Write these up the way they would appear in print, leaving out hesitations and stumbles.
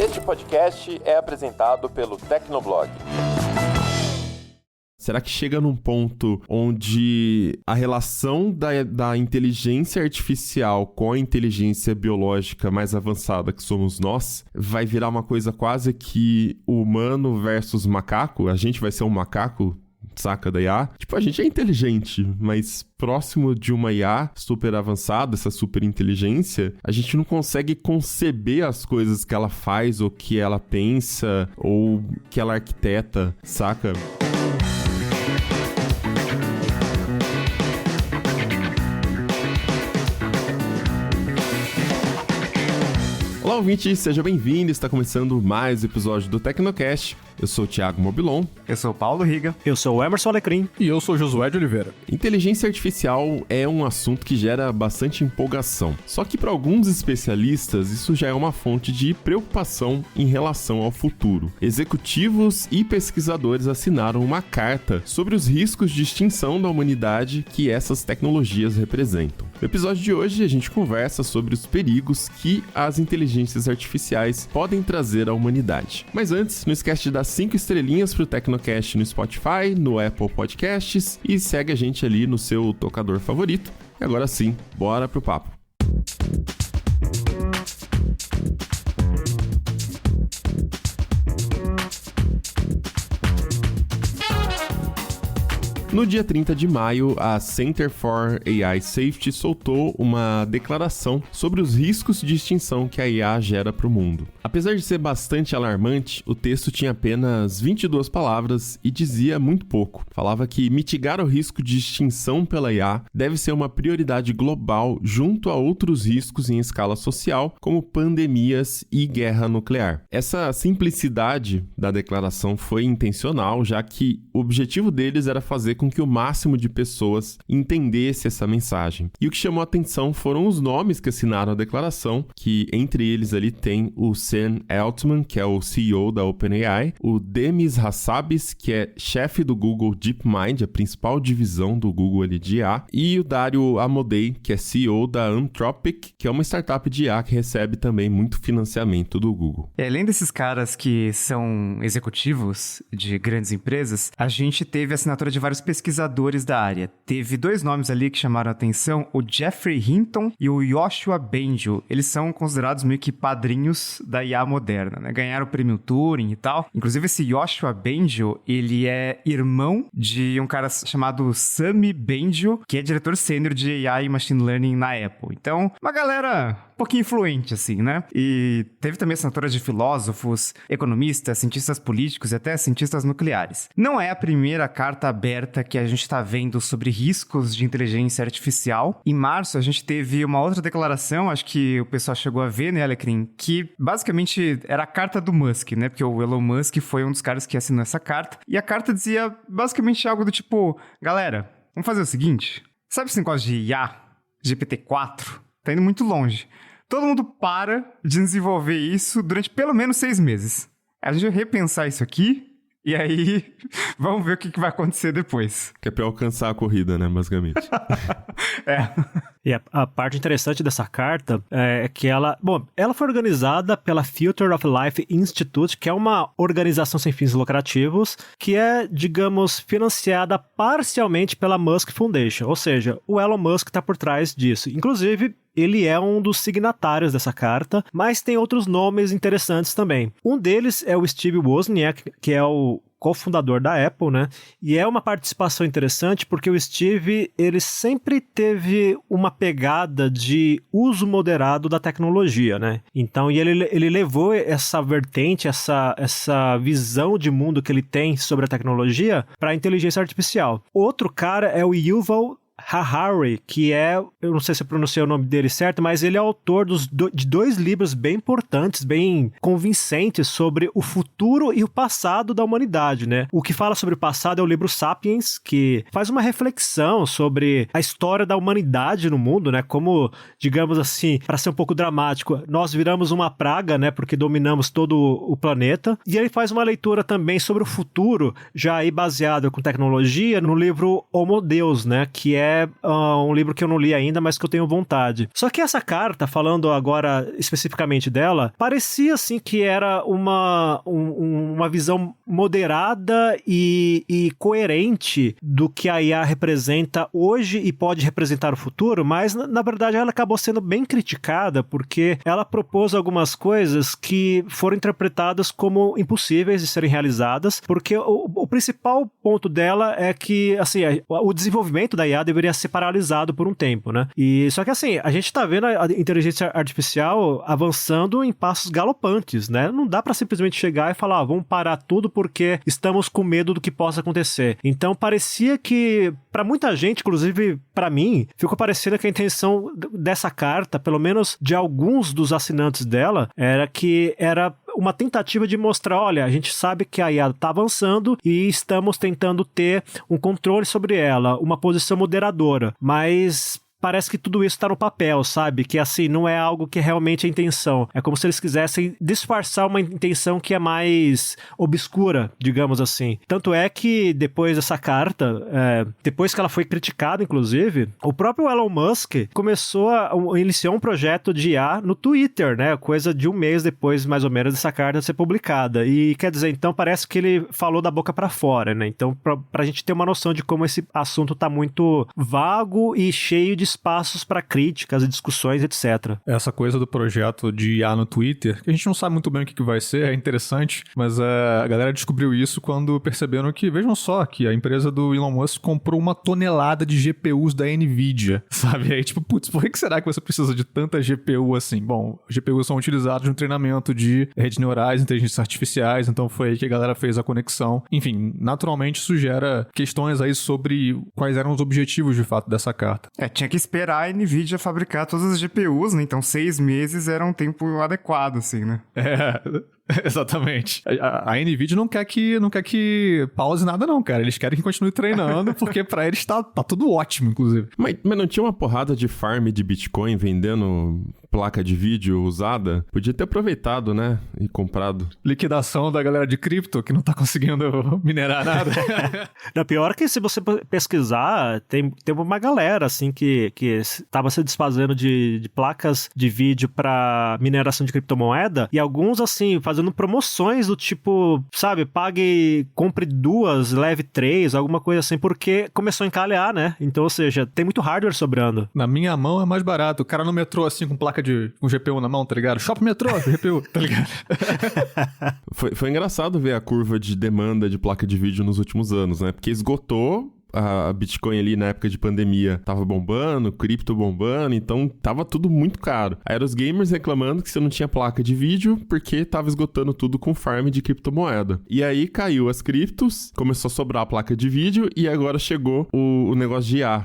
Este podcast é apresentado pelo Tecnoblog. Será que chega num ponto onde a relação da inteligência artificial com a inteligência biológica mais avançada que somos nós vai virar uma coisa quase que humano versus macaco? A gente vai ser um macaco? Saca da IA? Tipo, a gente é inteligente, mas próximo de uma IA super avançada, essa super inteligência, a gente não consegue conceber as coisas que ela faz, ou que ela pensa, ou que ela arquiteta, saca? Olá, ouvinte, seja bem-vindo, está começando mais um episódio do Tecnocast. Eu sou o Thiago Mobilon. Eu sou o Paulo Riga. Eu sou o Emerson Alecrim. E eu sou o Josué de Oliveira. Inteligência artificial é um assunto que gera bastante empolgação. Só que para alguns especialistas, isso já é uma fonte de preocupação em relação ao futuro. Executivos e pesquisadores assinaram uma carta sobre os riscos de extinção da humanidade que essas tecnologias representam. No episódio de hoje, a gente conversa sobre os perigos que as inteligências artificiais podem trazer à humanidade. Mas antes, não esquece de dar 5 estrelinhas pro Tecnocast no Spotify, no Apple Podcasts e segue a gente ali no seu tocador favorito. E agora sim, bora pro papo. No dia 30 de maio, a Center for AI Safety soltou uma declaração sobre os riscos de extinção que a IA gera para o mundo. Apesar de ser bastante alarmante, o texto tinha apenas 22 palavras e dizia muito pouco. Falava que mitigar o risco de extinção pela IA deve ser uma prioridade global junto a outros riscos em escala social, como pandemias e guerra nuclear. Essa simplicidade da declaração foi intencional, já que o objetivo deles era fazer com que o máximo de pessoas entendesse essa mensagem. E o que chamou a atenção foram os nomes que assinaram a declaração, que entre eles ali tem o Sam Altman, que é o CEO da OpenAI, o Demis Hassabis, que é chefe do Google DeepMind, a principal divisão do Google ali de IA, e o Dario Amodei, que é CEO da Anthropic, que é uma startup de IA que recebe também muito financiamento do Google. Além desses caras que são executivos de grandes empresas, a gente teve a assinatura de vários pesquisadores da área. Teve 2 nomes ali que chamaram a atenção, o Geoffrey Hinton e o Yoshua Bengio. Eles são considerados meio que padrinhos da IA moderna, né? Ganharam o prêmio Turing e tal. Inclusive, esse Yoshua Bengio, ele é irmão de um cara chamado Sami Bengio, que é diretor sênior de AI e Machine Learning na Apple. Então, uma galera um pouquinho influente, assim, né? E teve também assinatura de filósofos, economistas, cientistas políticos e até cientistas nucleares. Não é a primeira carta aberta que a gente está vendo sobre riscos de inteligência artificial. Em março, a gente teve uma outra declaração, acho que o pessoal chegou a ver, né, Alecrim, que basicamente era a carta do Musk, né? Porque o Elon Musk foi um dos caras que assinou essa carta. E a carta dizia basicamente algo do tipo, galera, vamos fazer o seguinte, sabe esse negócio de IA, GPT-4? Tá indo muito longe. Todo mundo para de desenvolver isso durante pelo menos 6 meses. A gente vai repensar isso aqui e aí vamos ver o que vai acontecer depois. Que é pra alcançar a corrida, né, basicamente. É. E a parte interessante dessa carta é que ela foi organizada pela Future of Life Institute, que é uma organização sem fins lucrativos, que é, digamos, financiada parcialmente pela Musk Foundation, ou seja, o Elon Musk está por trás disso. Inclusive, ele é um dos signatários dessa carta, mas tem outros nomes interessantes também. Um deles é o Steve Wozniak, que é o cofundador da Apple, né? E é uma participação interessante porque o Steve, ele sempre teve uma pegada de uso moderado da tecnologia, né? Então, ele levou essa vertente, essa visão de mundo que ele tem sobre a tecnologia para a inteligência artificial. Outro cara é o Yuval Harari, que é, eu não sei se eu pronunciei o nome dele certo, mas ele é autor de 2 livros bem importantes, bem convincentes sobre o futuro e o passado da humanidade, né? O que fala sobre o passado é o livro Sapiens, que faz uma reflexão sobre a história da humanidade no mundo, né? Como, digamos assim, para ser um pouco dramático, nós viramos uma praga, né? Porque dominamos todo o planeta. E ele faz uma leitura também sobre o futuro, já aí baseado com tecnologia, no livro Homo Deus, né? Que é é um livro que eu não li ainda, mas que eu tenho vontade. Só que essa carta, falando agora especificamente dela, parecia assim que era uma visão moderada e coerente do que a IA representa hoje e pode representar o futuro, mas na verdade ela acabou sendo bem criticada porque ela propôs algumas coisas que foram interpretadas como impossíveis de serem realizadas, porque o principal ponto dela é que, assim, o desenvolvimento da IA deveria ser paralisado por um tempo, né? E só que, assim, a gente tá vendo a inteligência artificial avançando em passos galopantes, né? Não dá pra simplesmente chegar e falar, vamos parar tudo porque estamos com medo do que possa acontecer. Então, parecia que, pra muita gente, inclusive pra mim, ficou parecendo que a intenção dessa carta, pelo menos de alguns dos assinantes dela, era uma tentativa de mostrar, olha, a gente sabe que a IA está avançando e estamos tentando ter um controle sobre ela, uma posição moderadora, mas parece que tudo isso está no papel, sabe? Que, assim, não é algo que é realmente a intenção. É como se eles quisessem disfarçar uma intenção que é mais obscura, digamos assim. Tanto é que, depois dessa carta, depois que ela foi criticada, inclusive, o próprio Elon Musk iniciou um projeto de IA no Twitter, né? Coisa de um mês depois, mais ou menos, dessa carta ser publicada. E, quer dizer, então, parece que ele falou da boca para fora, né? Então, pra gente ter uma noção de como esse assunto tá muito vago e cheio de espaços para críticas e discussões, etc. Essa coisa do projeto de IA no Twitter, que a gente não sabe muito bem o que vai ser, é interessante, mas a galera descobriu isso quando perceberam que, vejam só, que a empresa do Elon Musk comprou 1 tonelada de GPUs da NVIDIA, sabe? Aí, tipo, putz, por que será que você precisa de tanta GPU assim? Bom, GPUs são utilizados no treinamento de redes neurais, inteligências artificiais, então foi aí que a galera fez a conexão. Enfim, naturalmente isso gera questões aí sobre quais eram os objetivos, de fato, dessa carta. Tinha que esperar a NVIDIA fabricar todas as GPUs, né? Então 6 meses era um tempo adequado, assim, né? Exatamente. A NVIDIA não quer que pause nada não, cara. Eles querem que continue treinando, porque pra eles tá tudo ótimo, inclusive. Mas não tinha uma porrada de farm de Bitcoin vendendo placa de vídeo usada? Podia ter aproveitado, né? E comprado. Liquidação da galera de cripto que não tá conseguindo minerar nada. Não, pior que se você pesquisar, tem uma galera, assim, que tava se desfazendo de placas de vídeo pra mineração de criptomoeda, e alguns, assim, fazendo promoções do tipo, sabe, compre 2, leve 3, alguma coisa assim, porque começou a encalhar, né? Então, ou seja, tem muito hardware sobrando. Na minha mão é mais barato. O cara no metrô, assim, com placa com GPU na mão, tá ligado? Shopping metrô, GPU, tá ligado? Foi engraçado ver a curva de demanda de placa de vídeo nos últimos anos, né? Porque esgotou. A Bitcoin ali na época de pandemia tava bombando, cripto bombando, então tava tudo muito caro. Aí eram os gamers reclamando que você não tinha placa de vídeo porque tava esgotando tudo com farm de criptomoeda. E aí caiu as criptos, começou a sobrar a placa de vídeo e agora chegou o negócio de IA,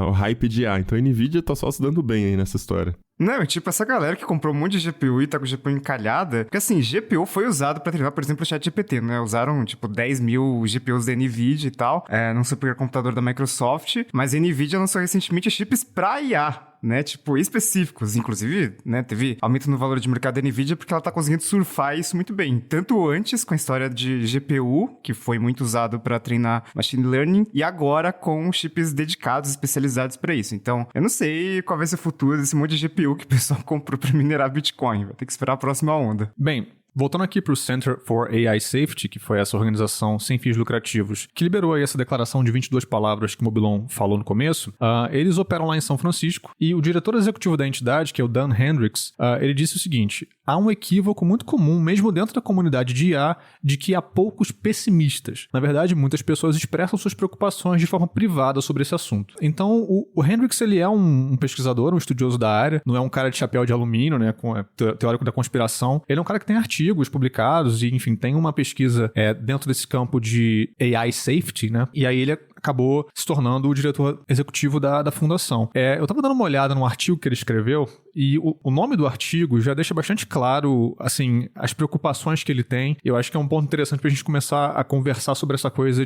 o hype de IA. Então a NVIDIA tá só se dando bem aí nessa história. Não, tipo, essa galera que comprou um monte de GPU e tá com GPU encalhada, porque assim, GPU foi usado pra treinar, por exemplo, o ChatGPT, né? Usaram, tipo, 10 mil GPUs da NVIDIA e tal, num supercomputador da Microsoft, mas a NVIDIA lançou recentemente chips pra IA, né, tipo, específicos, inclusive, né, teve aumento no valor de mercado da NVIDIA porque ela tá conseguindo surfar isso muito bem, tanto antes com a história de GPU, que foi muito usado para treinar machine learning, e agora com chips dedicados, especializados para isso. Então, eu não sei qual vai ser o futuro desse monte de GPU que o pessoal comprou para minerar Bitcoin, vai ter que esperar a próxima onda. Bem, voltando aqui para o Center for AI Safety, que foi essa organização sem fins lucrativos, que liberou aí essa declaração de 22 palavras que o Mobilon falou no começo, eles operam lá em São Francisco, e o diretor executivo da entidade, que é o Dan Hendricks, ele disse o seguinte: há um equívoco muito comum, mesmo dentro da comunidade de IA, de que há poucos pessimistas. Na verdade, muitas pessoas expressam suas preocupações de forma privada sobre esse assunto. Então, o Hendricks, ele é um pesquisador, um estudioso da área, não é um cara de chapéu de alumínio, né, teórico da conspiração. Ele é um cara que tem artigos publicados e, enfim, tem uma pesquisa dentro desse campo de AI Safety, né? E aí ele acabou se tornando o diretor executivo da fundação. Eu tava dando uma olhada no artigo que ele escreveu e o nome do artigo já deixa bastante claro, assim, as preocupações que ele tem. Eu acho que é um ponto interessante pra gente começar a conversar sobre essa coisa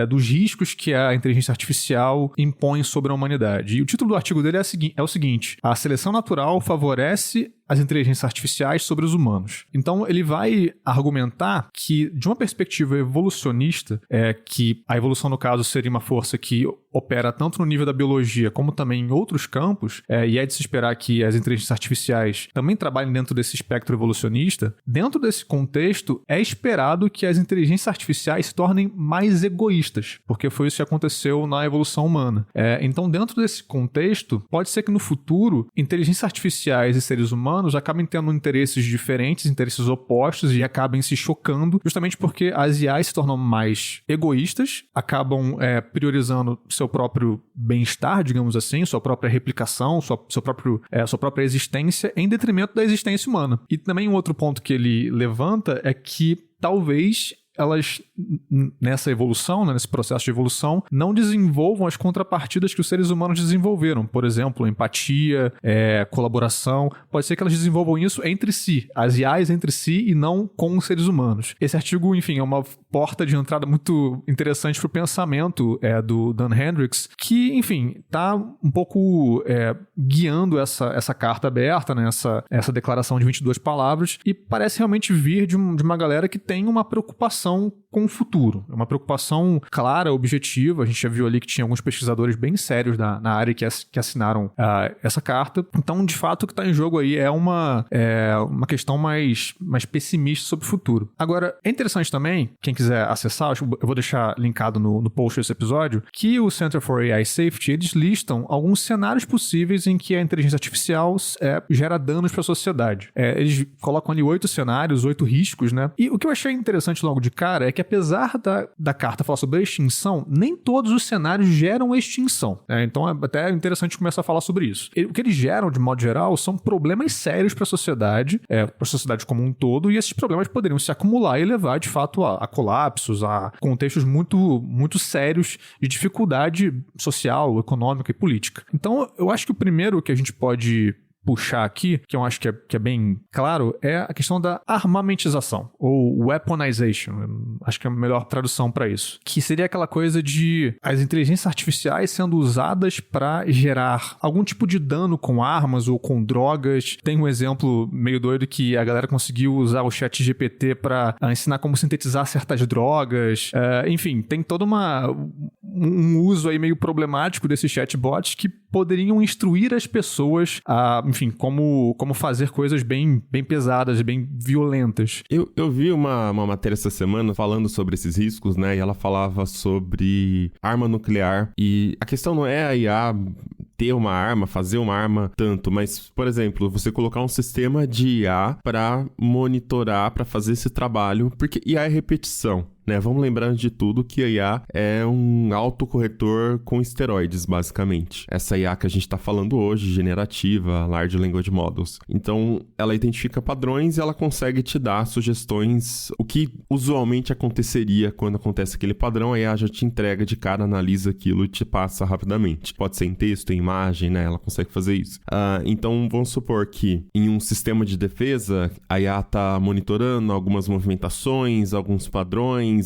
dos riscos que a inteligência artificial impõe sobre a humanidade. E o título do artigo dele é o seguinte: a seleção natural favorece as inteligências artificiais sobre os humanos. Então, ele vai argumentar que, de uma perspectiva evolucionista, que a evolução, no caso, seria uma força que opera tanto no nível da biologia como também em outros campos, e é de se esperar que as inteligências artificiais também trabalhem dentro desse espectro evolucionista, dentro desse contexto é esperado que as inteligências artificiais se tornem mais egoístas, porque foi isso que aconteceu na evolução humana. Então, dentro desse contexto, pode ser que no futuro, inteligências artificiais e seres humanos acabem tendo interesses diferentes, interesses opostos e acabem se chocando, justamente porque as IAs se tornam mais egoístas, acabam priorizando seu próprio bem-estar, digamos assim, sua própria replicação, sua própria existência em detrimento da existência humana. E também um outro ponto que ele levanta é que talvez elas, nessa evolução, nesse processo de evolução, não desenvolvam as contrapartidas que os seres humanos desenvolveram. Por exemplo, empatia, colaboração. Pode ser que elas desenvolvam isso entre si, as IAs entre si e não com os seres humanos. Esse artigo, enfim, é uma porta de entrada muito interessante para o pensamento do Dan Hendricks, que, enfim, está um pouco guiando essa carta aberta, né, essa declaração de 22 palavras, e parece realmente vir de uma galera que tem uma preocupação com o futuro. É uma preocupação clara, objetiva. A gente já viu ali que tinha alguns pesquisadores bem sérios na área que assinaram essa carta. Então, de fato, o que está em jogo aí é uma questão mais pessimista sobre o futuro. Agora, é interessante também, quem quiser acessar, eu vou deixar linkado no post desse episódio, que o Center for AI Safety, eles listam alguns cenários possíveis em que a inteligência artificial gera danos para a sociedade. Eles colocam ali 8 cenários, 8 riscos, né? E o que eu achei interessante logo de cara é que apesar da carta falar sobre a extinção, nem todos os cenários geram extinção. Então é até interessante começar a falar sobre isso. O que eles geram, de modo geral, são problemas sérios para a sociedade como um todo, e esses problemas poderiam se acumular e levar, de fato, a colapsos, a contextos muito, muito sérios de dificuldade social, econômica e política. Então, eu acho que o primeiro que a gente pode puxar aqui, que eu acho que é bem claro, é a questão da armamentização, ou weaponization, acho que é a melhor tradução para isso, que seria aquela coisa de as inteligências artificiais sendo usadas para gerar algum tipo de dano com armas ou com drogas. Tem um exemplo meio doido que a galera conseguiu usar o ChatGPT para ensinar como sintetizar certas drogas. Enfim, tem todo um uso aí meio problemático desses chatbots que poderiam instruir as pessoas a, enfim, como fazer coisas bem pesadas e bem violentas. Eu vi uma matéria essa semana falando sobre esses riscos, né? E ela falava sobre arma nuclear. E a questão não é a IA ter uma arma, fazer uma arma tanto, mas, por exemplo, você colocar um sistema de IA para monitorar, para fazer esse trabalho, porque IA é repetição. Vamos lembrar de tudo que a IA é um autocorretor com esteroides, basicamente. Essa IA que a gente está falando hoje, generativa, Large Language Models. Então, ela identifica padrões e ela consegue te dar sugestões, o que usualmente aconteceria quando acontece aquele padrão. A IA já te entrega de cara, analisa aquilo e te passa rapidamente. Pode ser em texto, em imagem, né? Ela consegue fazer isso. Então, vamos supor que em um sistema de defesa, a IA está monitorando algumas movimentações, alguns padrões.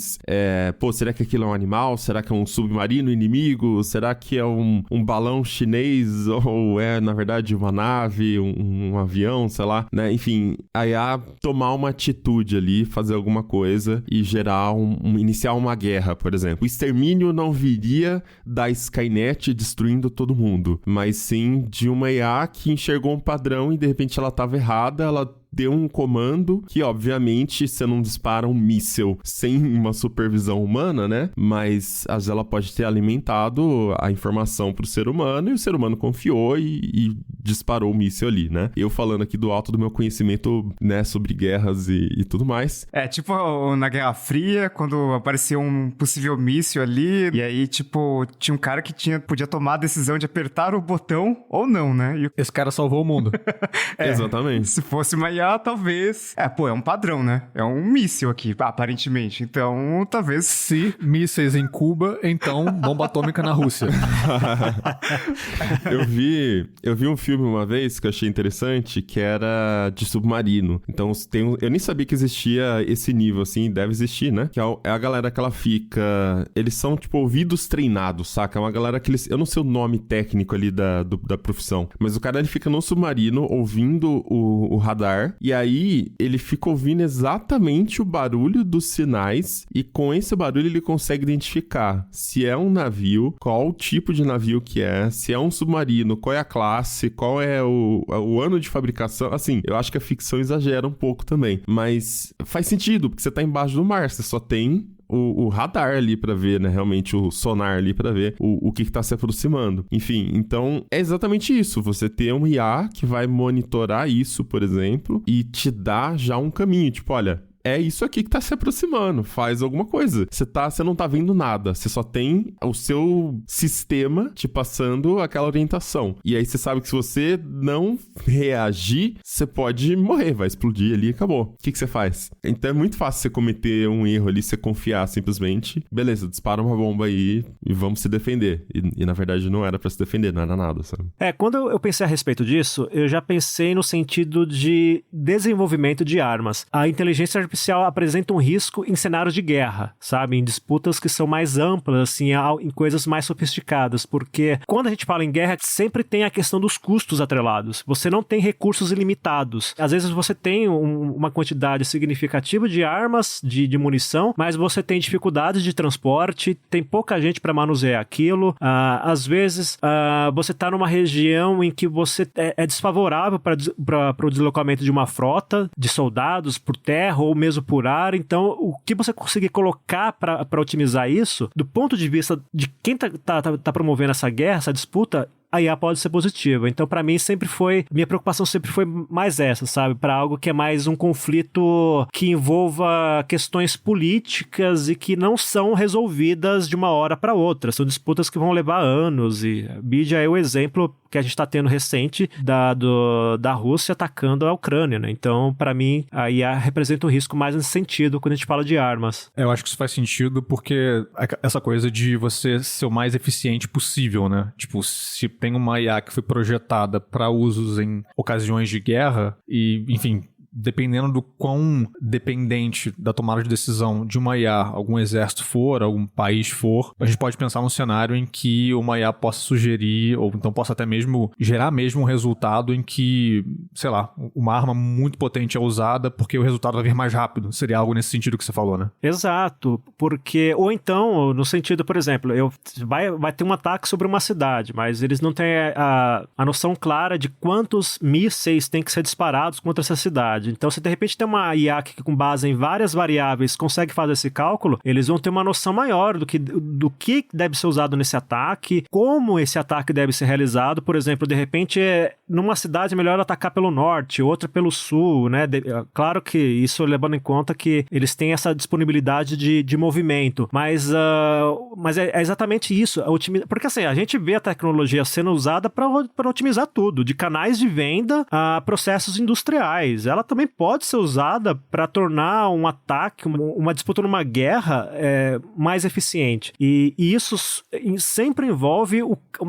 Será que aquilo é um animal? Será que é um submarino inimigo? Será que é um balão chinês? Ou é, na verdade, uma nave, um avião, sei lá, né? Enfim, a IA tomar uma atitude ali, fazer alguma coisa e gerar iniciar uma guerra, por exemplo. O extermínio não viria da Skynet destruindo todo mundo, mas sim de uma IA que enxergou um padrão e de repente ela estava errada, ela deu um comando que, obviamente, você não dispara um míssil sem uma supervisão humana, né? Mas às vezes ela pode ter alimentado a informação pro ser humano e o ser humano confiou e disparou o míssil ali, né? Eu falando aqui do alto do meu conhecimento, né, sobre guerras e tudo mais. Tipo na Guerra Fria, quando apareceu um possível míssil ali, e aí, tipo, tinha um cara que podia tomar a decisão de apertar o botão ou não, né? Esse cara salvou o mundo. Exatamente. Se fosse uma IA, talvez... é um padrão, né? É um míssil aqui, aparentemente. Então, talvez... Se mísseis em Cuba, então bomba atômica na Rússia. Eu vi um filme uma vez que eu achei interessante, que era de submarino. Então, eu nem sabia que existia esse nível, assim, deve existir, né? Que é a galera que ela fica... Eles são, tipo, ouvidos treinados, saca? É uma galera que eles... Eu não sei o nome técnico ali da profissão, mas o cara, ele fica no submarino ouvindo o radar radar, e aí ele fica ouvindo exatamente o barulho dos sinais, e com esse barulho ele consegue identificar se é um navio, qual o tipo de navio que é, se é um submarino, qual é a classe, qual é o ano de fabricação. Assim, eu acho que a ficção exagera um pouco também, mas faz sentido, porque você tá embaixo do mar, você só tem o radar ali pra ver, né? Realmente o sonar ali pra ver o que tá se aproximando. Enfim, então é exatamente isso. Você ter um IA que vai monitorar isso, por exemplo, e te dá já um caminho. Tipo, olha, é isso aqui que tá se aproximando, faz alguma coisa. Você não tá vendo nada, você só tem o seu sistema te passando aquela orientação. E aí você sabe que se você não reagir, você pode morrer, vai explodir ali e acabou. O que você faz? Então é muito fácil você cometer um erro ali, você confiar simplesmente. Beleza, dispara uma bomba aí e vamos se defender. E na verdade não era pra se defender, não era nada, sabe? Quando eu pensei a respeito disso, eu já pensei no sentido de desenvolvimento de armas. A inteligência artificial apresenta um risco em cenários de guerra, sabe? Em disputas que são mais amplas, assim, em coisas mais sofisticadas, porque quando a gente fala em guerra, sempre tem a questão dos custos atrelados. Você não tem recursos ilimitados. Às vezes você tem uma quantidade significativa de armas, de munição, mas você tem dificuldades de transporte, tem pouca gente para manusear aquilo. Às vezes você está numa região em que você é desfavorável para o deslocamento de uma frota de soldados por terra ou mesmo por ar. Então, o que você conseguir colocar para otimizar isso, do ponto de vista de quem tá promovendo essa guerra, essa disputa, a IA pode ser positiva. Então, pra mim, minha preocupação sempre foi mais essa, sabe? Pra algo que é mais um conflito que envolva questões políticas e que não são resolvidas de uma hora pra outra. São disputas que vão levar anos, e a Bídia é o exemplo que a gente tá tendo recente da Rússia atacando a Ucrânia, né? Então, pra mim, a IA representa um risco mais nesse sentido quando a gente fala de armas. Eu acho que isso faz sentido porque essa coisa de você ser o mais eficiente possível, né? Tipo, se tem uma IA que foi projetada para usos em ocasiões de guerra e, enfim, dependendo do quão dependente da tomada de decisão de uma IA algum exército for, algum país for, a gente pode pensar num cenário em que uma IA possa sugerir, ou então possa até mesmo gerar mesmo um resultado em que, sei lá, uma arma muito potente é usada porque o resultado vai vir mais rápido. Seria algo nesse sentido que você falou, né? Exato, porque, ou então, no sentido, por exemplo, vai ter um ataque sobre uma cidade, mas eles não têm a noção clara de quantos mísseis têm que ser disparados contra essa cidade. Então, se de repente tem uma IA que com base em várias variáveis consegue fazer esse cálculo, eles vão ter uma noção maior do que deve ser usado nesse ataque, como esse ataque deve ser realizado. Por exemplo, de repente, numa cidade é melhor atacar pelo norte, outra pelo sul, né? Claro que isso levando em conta que eles têm essa disponibilidade de movimento, mas é exatamente isso. Porque assim, a gente vê a tecnologia sendo usada para otimizar tudo, de canais de venda a processos industriais. Ela também pode ser usada para tornar um ataque, uma disputa numa guerra mais eficiente. E isso sempre envolve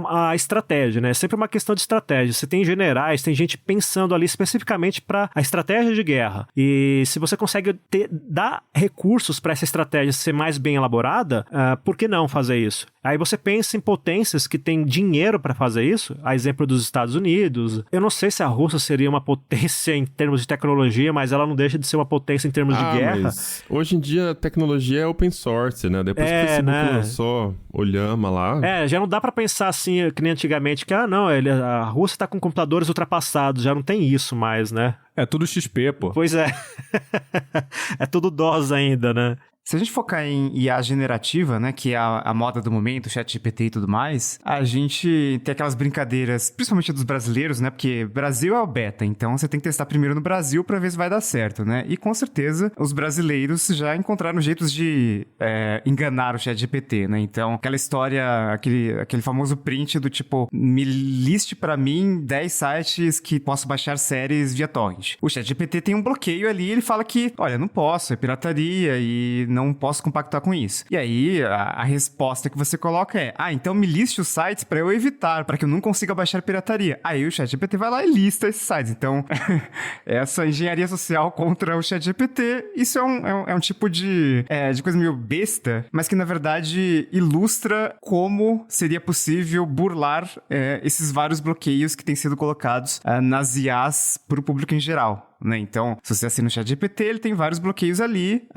a estratégia, né? É sempre uma questão de estratégia. Você tem generais, tem gente pensando ali especificamente para a estratégia de guerra. E se você consegue dar recursos para essa estratégia ser mais bem elaborada, por que não fazer isso? Aí você pensa em potências que têm dinheiro para fazer isso, a exemplo dos Estados Unidos. Eu não sei se a Rússia seria uma potência em termos de tecnologia, mas ela não deixa de ser uma potência em termos de guerra. Mas hoje em dia a tecnologia é open source, né? Depois que o Facebook lançou o Llama lá... já não dá pra pensar assim, que nem antigamente, que a Rússia tá com computadores ultrapassados, já não tem isso mais, né? É tudo XP, pô. Pois é. É tudo DOS ainda, né? Se a gente focar em IA generativa, né, que é a moda do momento, ChatGPT e tudo mais, a gente tem aquelas brincadeiras, principalmente dos brasileiros, né, porque Brasil é o beta, então você tem que testar primeiro no Brasil pra ver se vai dar certo, né, e com certeza os brasileiros já encontraram jeitos de enganar o ChatGPT, né, então aquela história, aquele famoso print do tipo, me liste pra mim 10 sites que posso baixar séries via torrent. O ChatGPT tem um bloqueio ali, ele fala que, olha, não posso, é pirataria e não posso compactar com isso. E aí, a resposta que você coloca é, então me liste os sites pra eu evitar, pra que eu não consiga baixar pirataria. Aí o ChatGPT vai lá e lista esses sites. Então, essa engenharia social contra o ChatGPT, isso é um tipo de coisa meio besta, mas que na verdade ilustra como seria possível burlar esses vários bloqueios que têm sido colocados nas IAs pro público em geral. né? Então, se você assina o ChatGPT, ele tem vários bloqueios ali,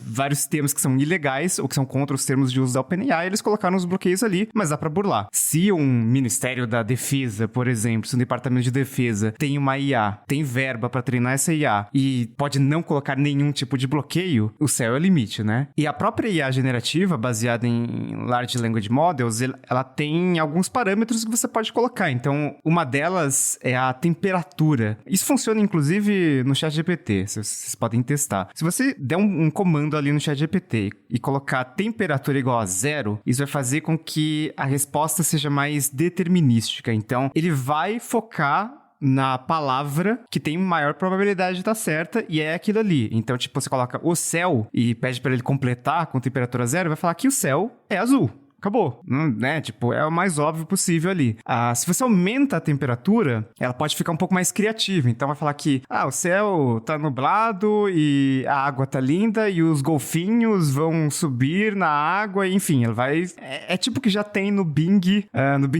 vários termos que são ilegais ou que são contra os termos de uso da OpenAI, eles colocaram os bloqueios ali, mas dá pra burlar. Se um Ministério da Defesa, por exemplo, se um Departamento de Defesa tem uma IA, tem verba pra treinar essa IA e pode não colocar nenhum tipo de bloqueio, o céu é o limite, né? E a própria IA generativa, baseada em Large Language Models, ela tem alguns parâmetros que você pode colocar. Então, uma delas é a temperatura. Isso funciona, inclusive, no ChatGPT. Vocês podem testar. Se você der um comando ali no ChatGPT e colocar temperatura igual a 0, isso vai fazer com que a resposta seja mais determinística. Então, ele vai focar na palavra que tem maior probabilidade de estar certa e é aquilo ali. Então, tipo, você coloca o céu e pede para ele completar com temperatura 0, vai falar que o céu é azul. Acabou, né? Tipo, é o mais óbvio possível ali. Se você aumenta a temperatura, ela pode ficar um pouco mais criativa. Então, vai falar que, o céu tá nublado e a água tá linda e os golfinhos vão subir na água. Enfim, ela vai... É tipo que já tem no Bing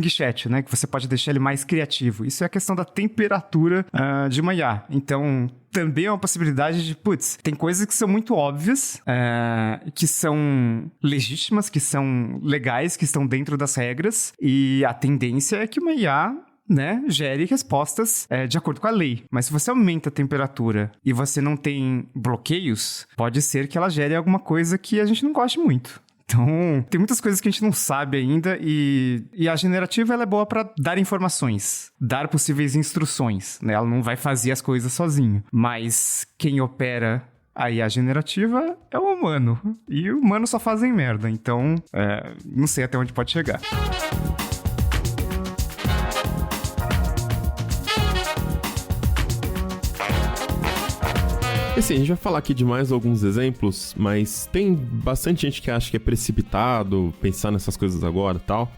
Chat, né? Que você pode deixar ele mais criativo. Isso é a questão da temperatura de uma IA. Então... também é uma possibilidade de, tem coisas que são muito óbvias, que são legítimas, que são legais, que estão dentro das regras, e a tendência é que uma IA, né, gere respostas de acordo com a lei. Mas se você aumenta a temperatura e você não tem bloqueios, pode ser que ela gere alguma coisa que a gente não goste muito. Então, tem muitas coisas que a gente não sabe ainda e a generativa ela é boa para dar informações, dar possíveis instruções, né? Ela não vai fazer as coisas sozinho, mas quem opera a IA generativa é o humano, e humanos só fazem merda, então não sei até onde pode chegar. Assim, a gente vai falar aqui de mais alguns exemplos, mas tem bastante gente que acha que é precipitado pensar nessas coisas agora e tal.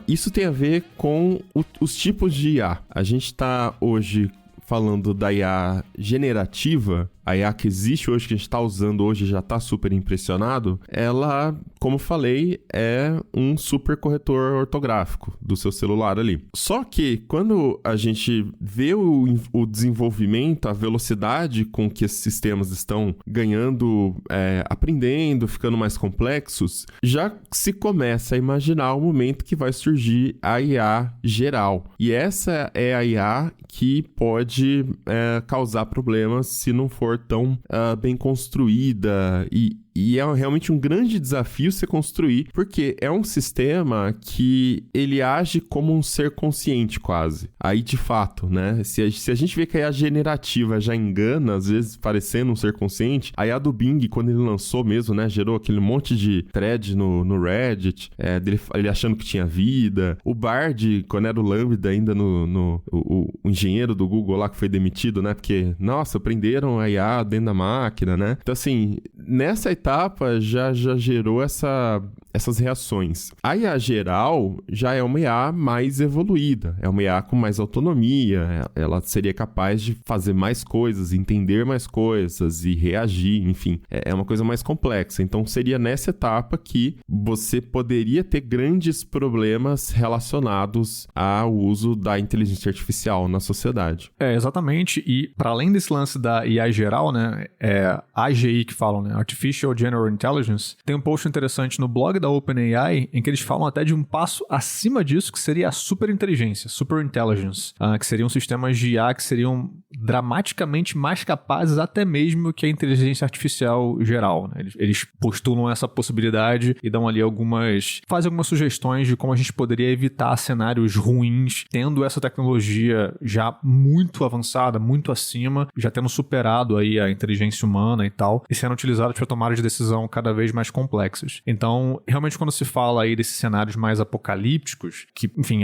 Isso tem a ver com os tipos de IA. A gente tá hoje falando da IA generativa, a IA que existe hoje, que a gente está usando hoje, já está super impressionado, ela, como falei, é um super corretor ortográfico do seu celular ali. Só que quando a gente vê o desenvolvimento, a velocidade com que esses sistemas estão ganhando, aprendendo, ficando mais complexos, já se começa a imaginar o momento que vai surgir a IA geral. E essa é a IA que pode causar problemas se não for tão bem construída e é realmente um grande desafio se construir, porque é um sistema que ele age como um ser consciente quase. Aí, de fato, né? Se a gente vê que a IA generativa já engana, às vezes parecendo um ser consciente, a IA do Bing, quando ele lançou mesmo, né? Gerou aquele monte de thread no Reddit, ele achando que tinha vida. O Bard, quando era o Lambda ainda o engenheiro do Google lá que foi demitido, né? Porque, nossa, prenderam a IA dentro da máquina, né? Então, assim, nessa etapa já gerou essas reações. A IA geral já é uma IA mais evoluída, é uma IA com mais autonomia, ela seria capaz de fazer mais coisas, entender mais coisas e reagir, enfim, é uma coisa mais complexa. Então seria nessa etapa que você poderia ter grandes problemas relacionados ao uso da inteligência artificial na sociedade. Exatamente, e para além desse lance da IA geral, né, AGI que falam, né, Artificial General Intelligence, tem um post interessante no blog da OpenAI em que eles falam até de um passo acima disso, que seria a superinteligência, superintelligence, que seriam sistemas de IA que seriam dramaticamente mais capazes até mesmo que a inteligência artificial geral, né? Eles postulam essa possibilidade e dão ali fazem algumas sugestões de como a gente poderia evitar cenários ruins tendo essa tecnologia já muito avançada, muito acima, já tendo superado aí a inteligência humana e tal, e sendo utilizados para tomar de decisão cada vez mais complexas. Então, realmente quando se fala aí desses cenários mais apocalípticos, que, enfim,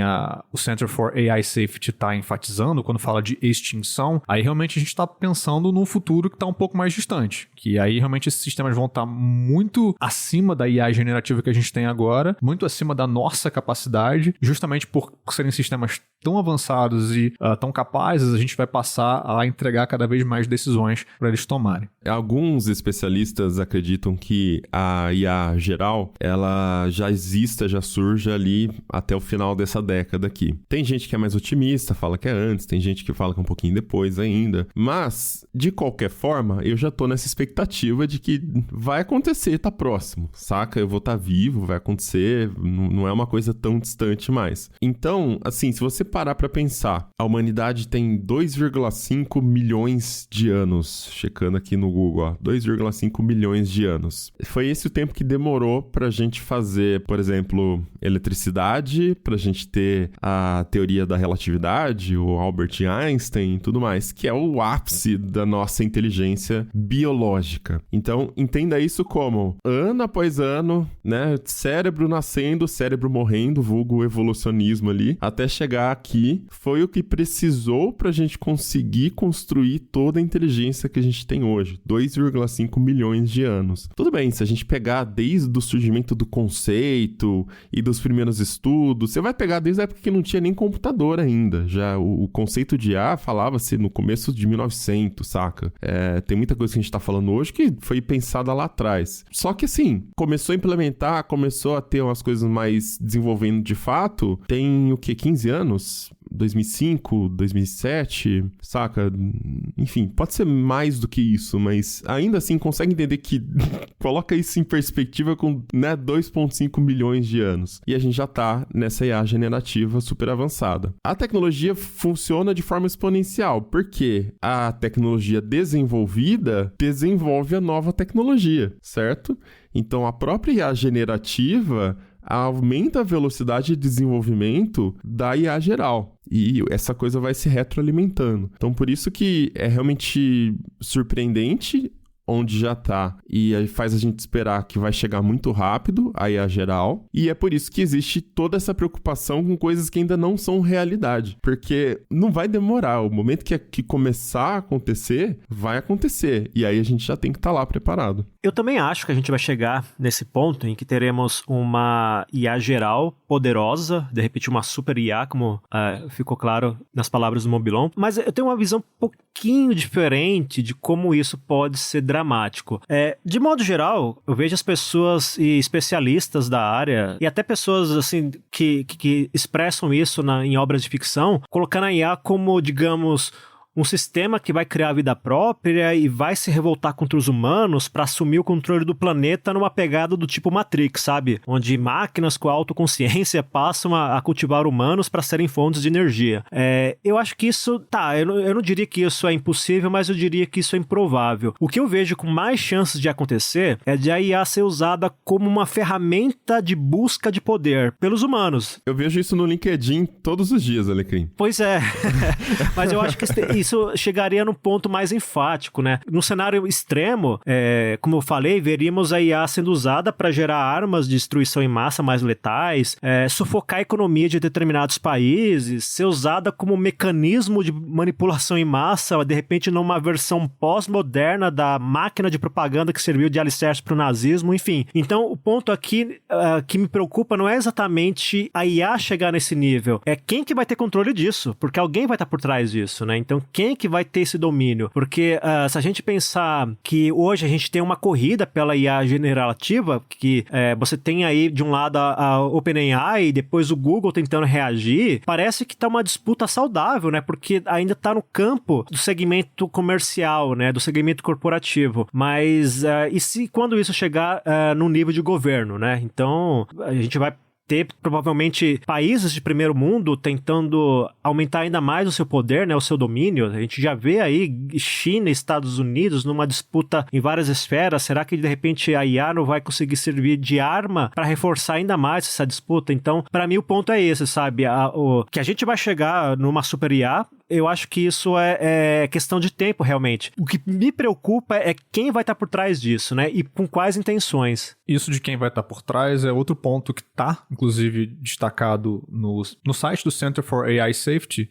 o Center for AI Safety está enfatizando quando fala de extinção, aí realmente a gente está pensando num futuro que está um pouco mais distante, que aí realmente esses sistemas vão estar muito acima da IA generativa que a gente tem agora, muito acima da nossa capacidade, justamente por serem sistemas tão avançados e tão capazes, a gente vai passar a entregar cada vez mais decisões para eles tomarem. Alguns especialistas acreditam que a IA geral, ela já exista, já surge ali até o final dessa década aqui. Tem gente que é mais otimista, fala que é antes, tem gente que fala que é um pouquinho depois ainda, mas, de qualquer forma, eu já tô nessa expectativa de que vai acontecer, tá próximo, saca? Eu vou estar vivo, vai acontecer, não é uma coisa tão distante mais. Então, assim, se você parar pra pensar, a humanidade tem 2,5 milhões de anos, checando aqui no Google, ó, 2,5 milhões de anos. Foi esse o tempo que demorou pra gente fazer, por exemplo, eletricidade, pra gente ter a teoria da relatividade, o Albert Einstein e tudo mais, que é o ápice da nossa inteligência biológica. Então, entenda isso como ano após ano, né, cérebro nascendo, cérebro morrendo, vulgo evolucionismo ali, até chegar aqui, foi o que precisou pra gente conseguir construir toda a inteligência que a gente tem hoje. 2,5 milhões de anos. Tudo bem, se a gente pegar desde o surgimento do conceito e dos primeiros estudos, você vai pegar desde a época que não tinha nem computador ainda. Já o conceito de IA falava-se no começo de 1900, saca? Tem muita coisa que a gente tá falando hoje que foi pensada lá atrás. Só que assim, começou a implementar, começou a ter umas coisas mais desenvolvendo de fato, tem o que, 15 anos? 2005, 2007, saca? Enfim, pode ser mais do que isso, mas ainda assim consegue entender que coloca isso em perspectiva com, né, 2,5 milhões de anos. E a gente já tá nessa IA generativa super avançada. A tecnologia funciona de forma exponencial, porque a tecnologia desenvolvida desenvolve a nova tecnologia, certo? Então a própria IA generativa aumenta a velocidade de desenvolvimento da IA geral. E essa coisa vai se retroalimentando. Então, por isso que é realmente surpreendente onde já tá, e aí faz a gente esperar que vai chegar muito rápido a IA geral, e é por isso que existe toda essa preocupação com coisas que ainda não são realidade, porque não vai demorar, o momento que começar a acontecer, vai acontecer, e aí a gente já tem que estar lá preparado. Eu também acho que a gente vai chegar nesse ponto em que teremos uma IA geral poderosa, de repente uma super IA, como ficou claro nas palavras do Mobilon, mas eu tenho uma visão um pouquinho diferente de como isso pode ser dramático. De modo geral, eu vejo as pessoas e especialistas da área, e até pessoas assim que expressam isso em obras de ficção, colocando a IA como, digamos, um sistema que vai criar vida própria e vai se revoltar contra os humanos para assumir o controle do planeta numa pegada do tipo Matrix, sabe? Onde máquinas com autoconsciência passam a cultivar humanos para serem fontes de energia. Eu acho que isso, eu não diria que isso é impossível, mas eu diria que isso é improvável. O que eu vejo com mais chances de acontecer é de a IA ser usada como uma ferramenta de busca de poder pelos humanos. Eu vejo isso no LinkedIn todos os dias, Alecrim. Pois é, mas eu acho que isso chegaria num ponto mais enfático, né? No cenário extremo, como eu falei, veríamos a IA sendo usada para gerar armas de destruição em massa mais letais, sufocar a economia de determinados países, ser usada como mecanismo de manipulação em massa, de repente numa versão pós-moderna da máquina de propaganda que serviu de alicerce para o nazismo, enfim. Então, o ponto aqui que me preocupa não é exatamente a IA chegar nesse nível, é quem que vai ter controle disso, porque alguém vai estar por trás disso, né? Então, quem que vai ter esse domínio? Porque se a gente pensar que hoje a gente tem uma corrida pela IA generativa, que você tem aí de um lado a OpenAI e depois o Google tentando reagir, parece que tá uma disputa saudável, né? Porque ainda tá no campo do segmento comercial, né? Do segmento corporativo. Mas e se quando isso chegar no nível de governo, né? Então a gente vai ter provavelmente países de primeiro mundo tentando aumentar ainda mais o seu poder, né, o seu domínio. A gente já vê aí China e Estados Unidos numa disputa em várias esferas. Será que de repente a IA não vai conseguir servir de arma para reforçar ainda mais essa disputa? Então, para mim o ponto é esse, sabe? Que a gente vai chegar numa super IA, eu acho que isso é questão de tempo, realmente. O que me preocupa é quem vai estar por trás disso, né? E com quais intenções. Isso de quem vai estar por trás é outro ponto que está, inclusive, destacado no site do Center for AI Safety.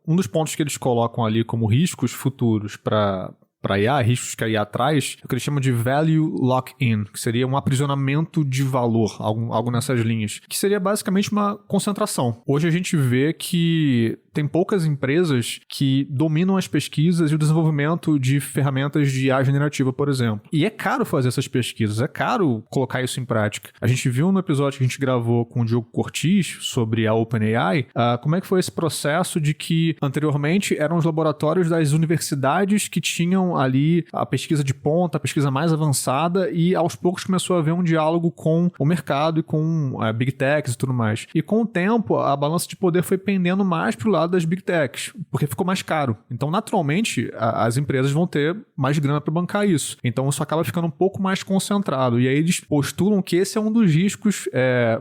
Um dos pontos que eles colocam ali como riscos futuros para para IA, riscos que a IA traz, é o que eles chamam de value lock-in, que seria um aprisionamento de valor, algo nessas linhas, que seria basicamente uma concentração. Hoje a gente vê que tem poucas empresas que dominam as pesquisas e o desenvolvimento de ferramentas de IA generativa, por exemplo. E é caro fazer essas pesquisas, é caro colocar isso em prática. A gente viu no episódio que a gente gravou com o Diogo Cortis sobre a OpenAI, como é que foi esse processo de que anteriormente eram os laboratórios das universidades que tinham ali a pesquisa de ponta, a pesquisa mais avançada, e aos poucos começou a haver um diálogo com o mercado e com Big Techs e tudo mais. E com o tempo, a balança de poder foi pendendo mais pro lado das Big Techs, porque ficou mais caro. Então, naturalmente, as empresas vão ter mais grana para bancar isso. Então, isso acaba ficando um pouco mais concentrado. E aí eles postulam que esse é um dos riscos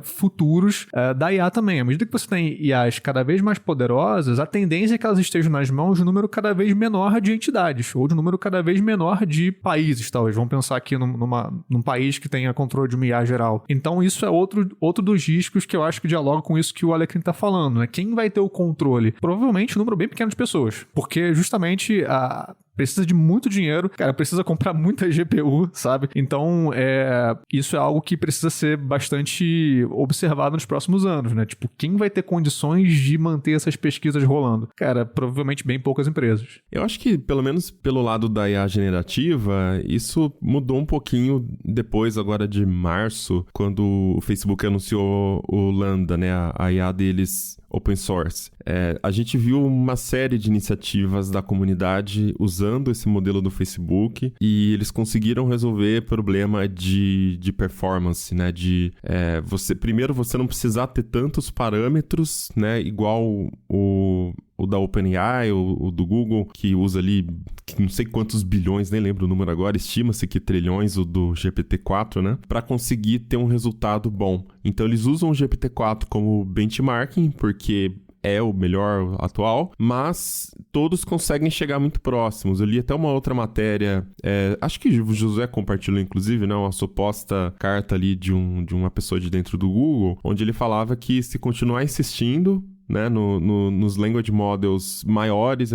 futuros da IA também. À medida que você tem IAs cada vez mais poderosas, a tendência é que elas estejam nas mãos de um número cada vez menor de entidades, ou de um número cada vez menor de países, talvez. Vamos pensar aqui num país que tenha controle de uma IA geral. Então, isso é outro dos riscos que eu acho que dialoga com isso que o Alecrim está falando, né? Quem vai ter o controle? Provavelmente um número bem pequeno de pessoas, porque justamente precisa de muito dinheiro, cara, precisa comprar muita GPU, sabe? Então, isso é algo que precisa ser bastante observado nos próximos anos, né? Tipo, quem vai ter condições de manter essas pesquisas rolando? Cara, provavelmente bem poucas empresas. Eu acho que, pelo menos pelo lado da IA generativa, isso mudou um pouquinho depois, agora de março, quando o Facebook anunciou o Lambda, né? A IA deles open source. A gente viu uma série de iniciativas da comunidade usando esse modelo do Facebook e eles conseguiram resolver problema de performance, né? Você não precisar ter tantos parâmetros, né? Igual o da OpenAI, o do Google, que usa ali não sei quantos bilhões, nem lembro o número agora, estima-se que trilhões, o do GPT-4, né? Para conseguir ter um resultado bom. Então eles usam o GPT-4 como benchmarking, porque é o melhor atual, mas todos conseguem chegar muito próximos. Eu li até uma outra matéria, acho que o José compartilhou inclusive, né, uma suposta carta ali de uma pessoa de dentro do Google, onde ele falava que se continuar insistindo, né, nos language models maiores,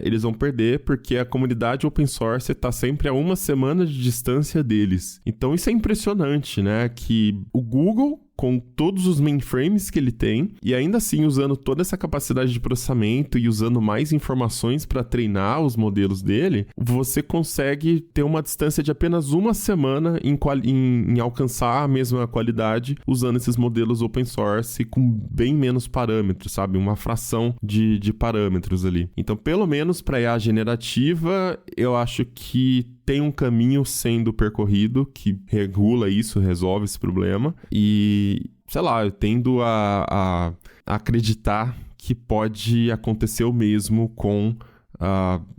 eles vão perder, porque a comunidade open source está sempre a uma semana de distância deles. Então isso é impressionante, né, que o Google, com todos os mainframes que ele tem, e ainda assim usando toda essa capacidade de processamento e usando mais informações para treinar os modelos dele, você consegue ter uma distância de apenas uma semana em alcançar a mesma qualidade usando esses modelos open source com bem menos parâmetros, sabe? Uma fração de parâmetros ali. Então, pelo menos para IA generativa, eu acho que tem um caminho sendo percorrido que regula isso, resolve esse problema. E, sei lá, eu tendo a acreditar que pode acontecer o mesmo com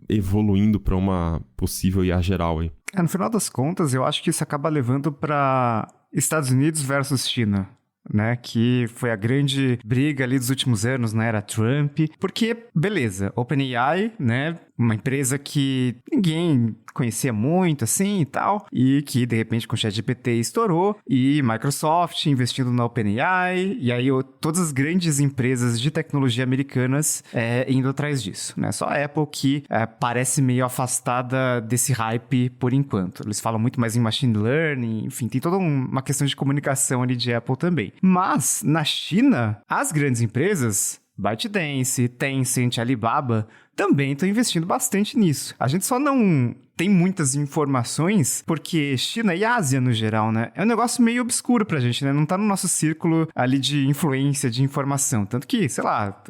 evoluindo para uma possível IA geral aí. No final das contas, eu acho que isso acaba levando para Estados Unidos versus China, né, que foi a grande briga ali dos últimos anos na era Trump, porque, beleza, OpenAI, né, uma empresa que ninguém conhecia muito, assim, e tal, e que, de repente, com o ChatGPT estourou, e Microsoft investindo na OpenAI, e aí todas as grandes empresas de tecnologia americanas indo atrás disso, né? Só a Apple que parece meio afastada desse hype por enquanto. Eles falam muito mais em machine learning, enfim, tem toda uma questão de comunicação ali de Apple também. Mas, na China, as grandes empresas, ByteDance, Tencent, Alibaba, também estão investindo bastante nisso. A gente só não tem muitas informações porque China e Ásia no geral, né? É um negócio meio obscuro pra gente, né? Não tá no nosso círculo ali de influência, de informação. Tanto que, sei lá,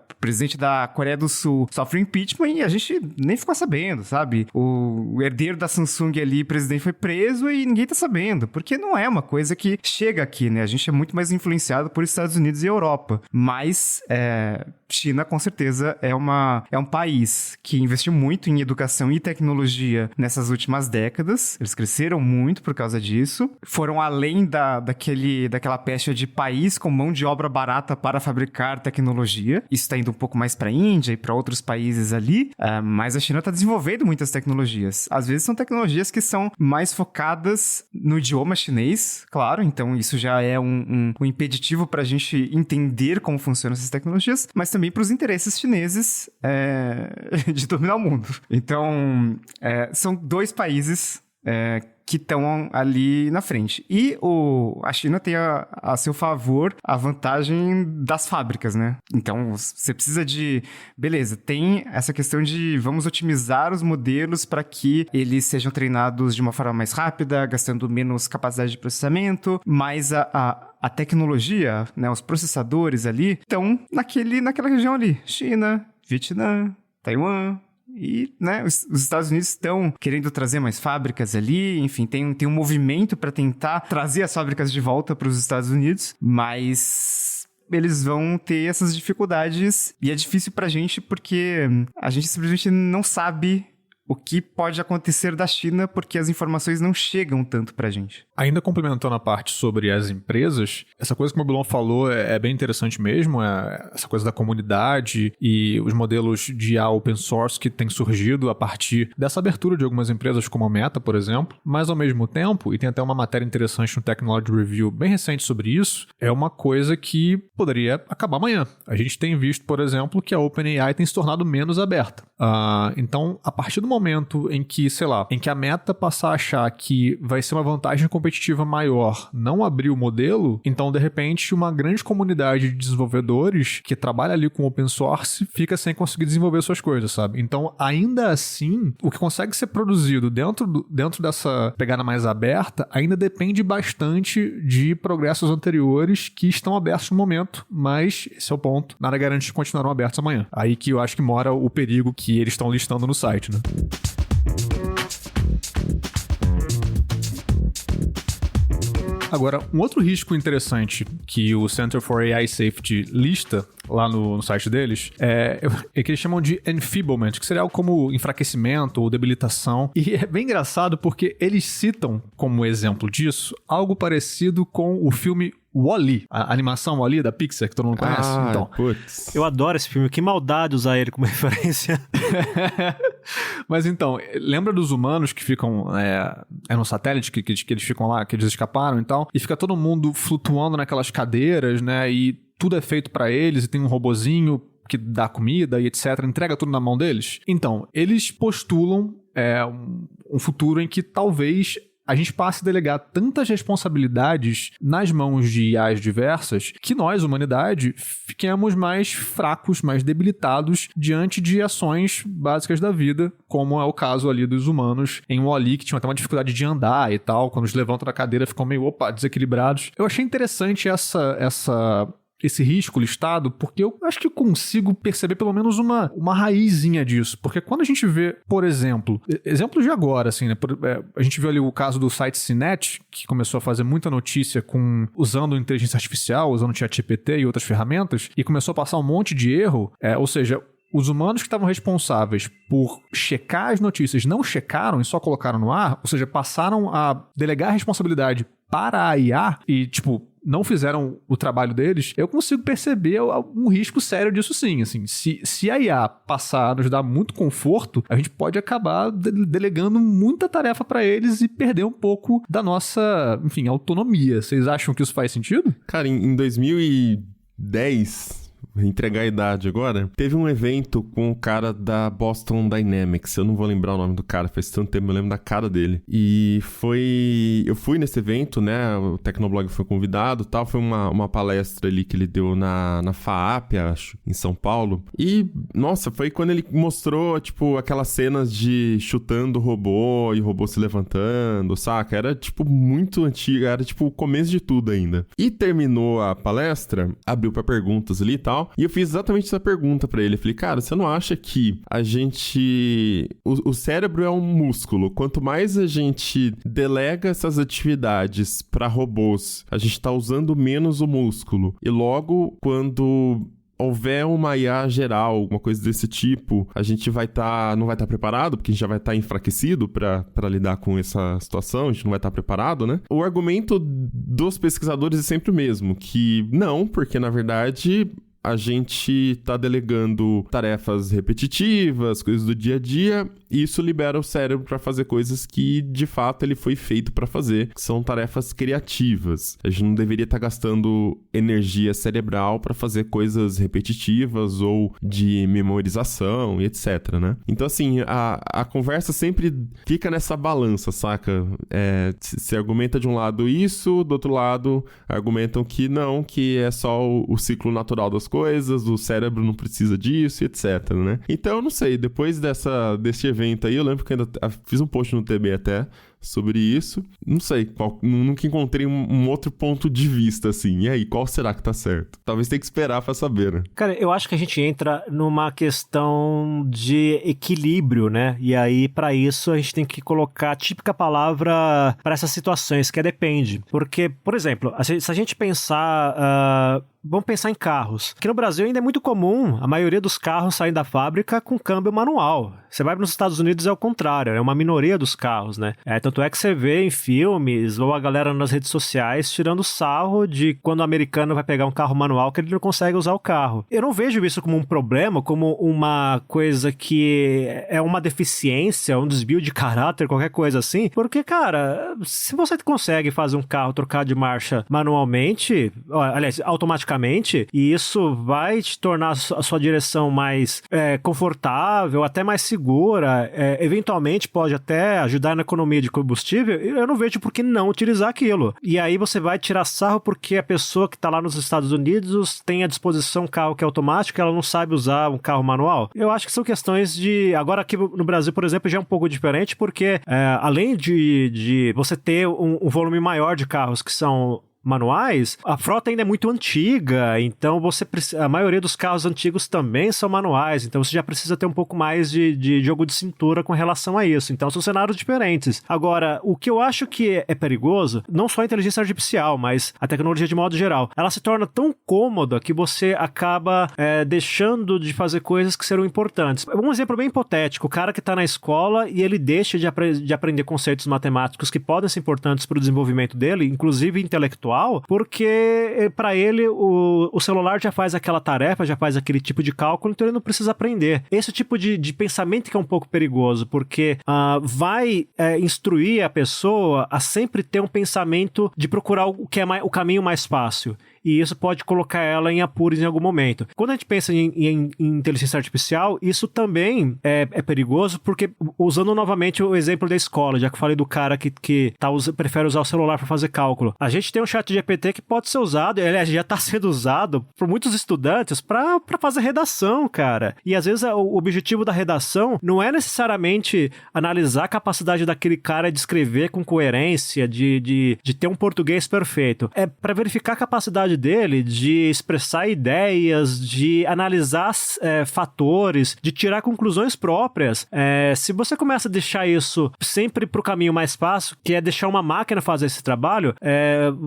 o presidente da Coreia do Sul sofre impeachment e a gente nem ficou sabendo, sabe? O herdeiro da Samsung ali, presidente, foi preso e ninguém tá sabendo. Porque não é uma coisa que chega aqui, né? A gente é muito mais influenciado por Estados Unidos e Europa. Mas China, com certeza, é um país que investiu muito em educação e tecnologia nessas últimas décadas. Eles cresceram muito por causa disso. Foram além daquela pecha de país com mão de obra barata para fabricar tecnologia. Isso está indo um pouco mais para a Índia e para outros países ali, mas a China está desenvolvendo muitas tecnologias. Às vezes são tecnologias que são mais focadas no idioma chinês, claro, então isso já é um impeditivo para a gente entender como funcionam essas tecnologias, mas também para os interesses chineses de dominar o mundo. Então, são dois países que estão ali na frente. E a China tem a seu favor a vantagem das fábricas, né? Então, você precisa de... Beleza, tem essa questão de vamos otimizar os modelos para que eles sejam treinados de uma forma mais rápida, gastando menos capacidade de processamento, mas a tecnologia, né, os processadores ali, estão naquela região ali. China, Vietnã, Taiwan... E, né, os Estados Unidos estão querendo trazer mais fábricas ali, enfim, tem um movimento para tentar trazer as fábricas de volta para os Estados Unidos, mas eles vão ter essas dificuldades e é difícil pra gente porque a gente simplesmente não sabe o que pode acontecer da China porque as informações não chegam tanto pra gente. Ainda complementando a parte sobre as empresas, essa coisa que o Mobilon falou é bem interessante mesmo, essa coisa da comunidade e os modelos de IA open source que têm surgido a partir dessa abertura de algumas empresas como a Meta, por exemplo, mas ao mesmo tempo, e tem até uma matéria interessante no Technology Review bem recente sobre isso, é uma coisa que poderia acabar amanhã. A gente tem visto, por exemplo, que a OpenAI tem se tornado menos aberta. Então, a partir do momento em que, em que a Meta passar a achar que vai ser uma vantagem competitiva maior não abrir o modelo, então, de repente, uma grande comunidade de desenvolvedores que trabalha ali com open source fica sem conseguir desenvolver suas coisas, sabe? Então, ainda assim, o que consegue ser produzido dentro dessa pegada mais aberta ainda depende bastante de progressos anteriores que estão abertos no momento, mas esse é o ponto. Nada garante que continuarão abertos amanhã. Aí que eu acho que mora o perigo que eles estão listando no site, né? Agora, um outro risco interessante que o Center for AI Safety lista lá no site deles é que eles chamam de enfeeblement, que seria algo como enfraquecimento ou debilitação. E é bem engraçado porque eles citam como exemplo disso algo parecido com o filme Wall-E, a animação Wall-E da Pixar, que todo mundo conhece. Então, putz. Eu adoro esse filme, que maldade usar ele como referência. Mas então, lembra dos humanos que ficam no satélite, que eles ficam lá, que eles escaparam e tal, e fica todo mundo flutuando naquelas cadeiras, né, e tudo é feito pra eles, e tem um robozinho que dá comida e etc, entrega tudo na mão deles. Então, eles postulam um futuro em que talvez a gente passe a delegar tantas responsabilidades nas mãos de IAs diversas que nós, humanidade, fiquemos mais fracos, mais debilitados diante de ações básicas da vida, como é o caso ali dos humanos em Wall-E, que tinham até uma dificuldade de andar e tal, quando eles levantam da cadeira ficam meio, desequilibrados. Eu achei interessante esse risco listado, porque eu acho que eu consigo perceber pelo menos uma raizinha disso. Porque quando a gente vê, por exemplo, exemplos de agora, assim, né? A gente viu ali o caso do site CNET, que começou a fazer muita notícia usando inteligência artificial, usando ChatGPT e outras ferramentas, e começou a passar um monte de erro, ou seja, os humanos que estavam responsáveis por checar as notícias não checaram e só colocaram no ar, ou seja, passaram a delegar a responsabilidade para a IA e, não fizeram o trabalho deles, eu consigo perceber um risco sério disso sim. Assim, se a IA passar a nos dar muito conforto, a gente pode acabar delegando muita tarefa para eles e perder um pouco da nossa, autonomia. Vocês acham que isso faz sentido? Cara, em 2010... entregar a idade agora, teve um evento com o cara da Boston Dynamics, eu não vou lembrar o nome do cara, faz tanto tempo, eu lembro da cara dele, e eu fui nesse evento, né, o Tecnoblog foi convidado, tal, foi uma palestra ali que ele deu na FAAP, acho, em São Paulo, e, nossa, foi quando ele mostrou, aquelas cenas de chutando o robô e o robô se levantando, saca? Era, muito antiga, era, o começo de tudo ainda. E terminou a palestra, abriu pra perguntas ali e tal, e eu fiz exatamente essa pergunta pra ele. Eu falei, cara, você não acha que a gente... O cérebro é um músculo. Quanto mais a gente delega essas atividades pra robôs, a gente tá usando menos o músculo. E logo, quando houver uma IA geral, alguma coisa desse tipo, a gente não vai estar preparado, porque a gente já vai estar enfraquecido para lidar com essa situação, a gente não vai estar preparado, né? O argumento dos pesquisadores é sempre o mesmo, que não, porque na verdade a gente tá delegando tarefas repetitivas, coisas do dia a dia, e isso libera o cérebro para fazer coisas que, de fato, ele foi feito para fazer, que são tarefas criativas. A gente não deveria estar gastando energia cerebral para fazer coisas repetitivas ou de memorização e etc, né? Então, assim, a conversa sempre fica nessa balança, saca? Se argumenta de um lado isso, do outro lado argumentam que não, que é só o ciclo natural das coisas, o cérebro não precisa disso, etc, né? Então, eu não sei, depois desse evento aí, eu lembro que ainda fiz um post no TB até sobre isso. Não sei, nunca encontrei um outro ponto de vista, assim. E aí, qual será que tá certo? Talvez tenha que esperar pra saber, né? Cara, eu acho que a gente entra numa questão de equilíbrio, né? E aí, pra isso, a gente tem que colocar a típica palavra pra essas situações, que é depende. Porque, por exemplo, se a gente pensar... Vamos pensar em carros. Aqui no Brasil ainda é muito comum a maioria dos carros saem da fábrica com câmbio manual. Você vai nos Estados Unidos é o contrário, é uma minoria dos carros, né? Tanto é que você vê em filmes ou a galera nas redes sociais tirando sarro de quando o americano vai pegar um carro manual que ele não consegue usar o carro. Eu não vejo isso como um problema, como uma coisa que é uma deficiência, um desvio de caráter, qualquer coisa assim, porque, cara, se você consegue fazer um carro trocar de marcha manualmente, aliás, automaticamente, e isso vai te tornar a sua direção mais confortável, até mais segura, eventualmente pode até ajudar na economia de combustível, eu não vejo por que não utilizar aquilo. E aí você vai tirar sarro porque a pessoa que está lá nos Estados Unidos tem à disposição um carro que é automático e ela não sabe usar um carro manual. Eu acho que são questões de... Agora aqui no Brasil, por exemplo, já é um pouco diferente porque além de você ter um volume maior de carros que são manuais, a frota ainda é muito antiga, então a maioria dos carros antigos também são manuais, então você já precisa ter um pouco mais de jogo de cintura com relação a isso. Então são cenários diferentes. Agora, o que eu acho que é perigoso, não só a inteligência artificial, mas a tecnologia de modo geral, ela se torna tão cômoda que você acaba deixando de fazer coisas que serão importantes. Um exemplo bem hipotético, o cara que está na escola e ele deixa de aprender conceitos matemáticos que podem ser importantes para o desenvolvimento dele, inclusive intelectual, porque para ele o celular já faz aquela tarefa, já faz aquele tipo de cálculo, então ele não precisa aprender. Esse tipo de pensamento que é um pouco perigoso, porque vai instruir a pessoa a sempre ter um pensamento de procurar o que é o caminho mais fácil. E isso pode colocar ela em apuros em algum momento. Quando a gente pensa em inteligência artificial, isso também é perigoso, porque, usando novamente o exemplo da escola, já que eu falei do cara que prefere usar o celular para fazer cálculo, a gente tem um chat GPT que pode ser usado, ele já está sendo usado por muitos estudantes para fazer redação, cara. E às vezes o objetivo da redação não é necessariamente analisar a capacidade daquele cara de escrever com coerência, de ter um português perfeito. É para verificar a capacidade dele de expressar ideias, de analisar fatores, de tirar conclusões próprias. Se você começa a deixar isso sempre pro caminho mais fácil, que é deixar uma máquina fazer esse trabalho,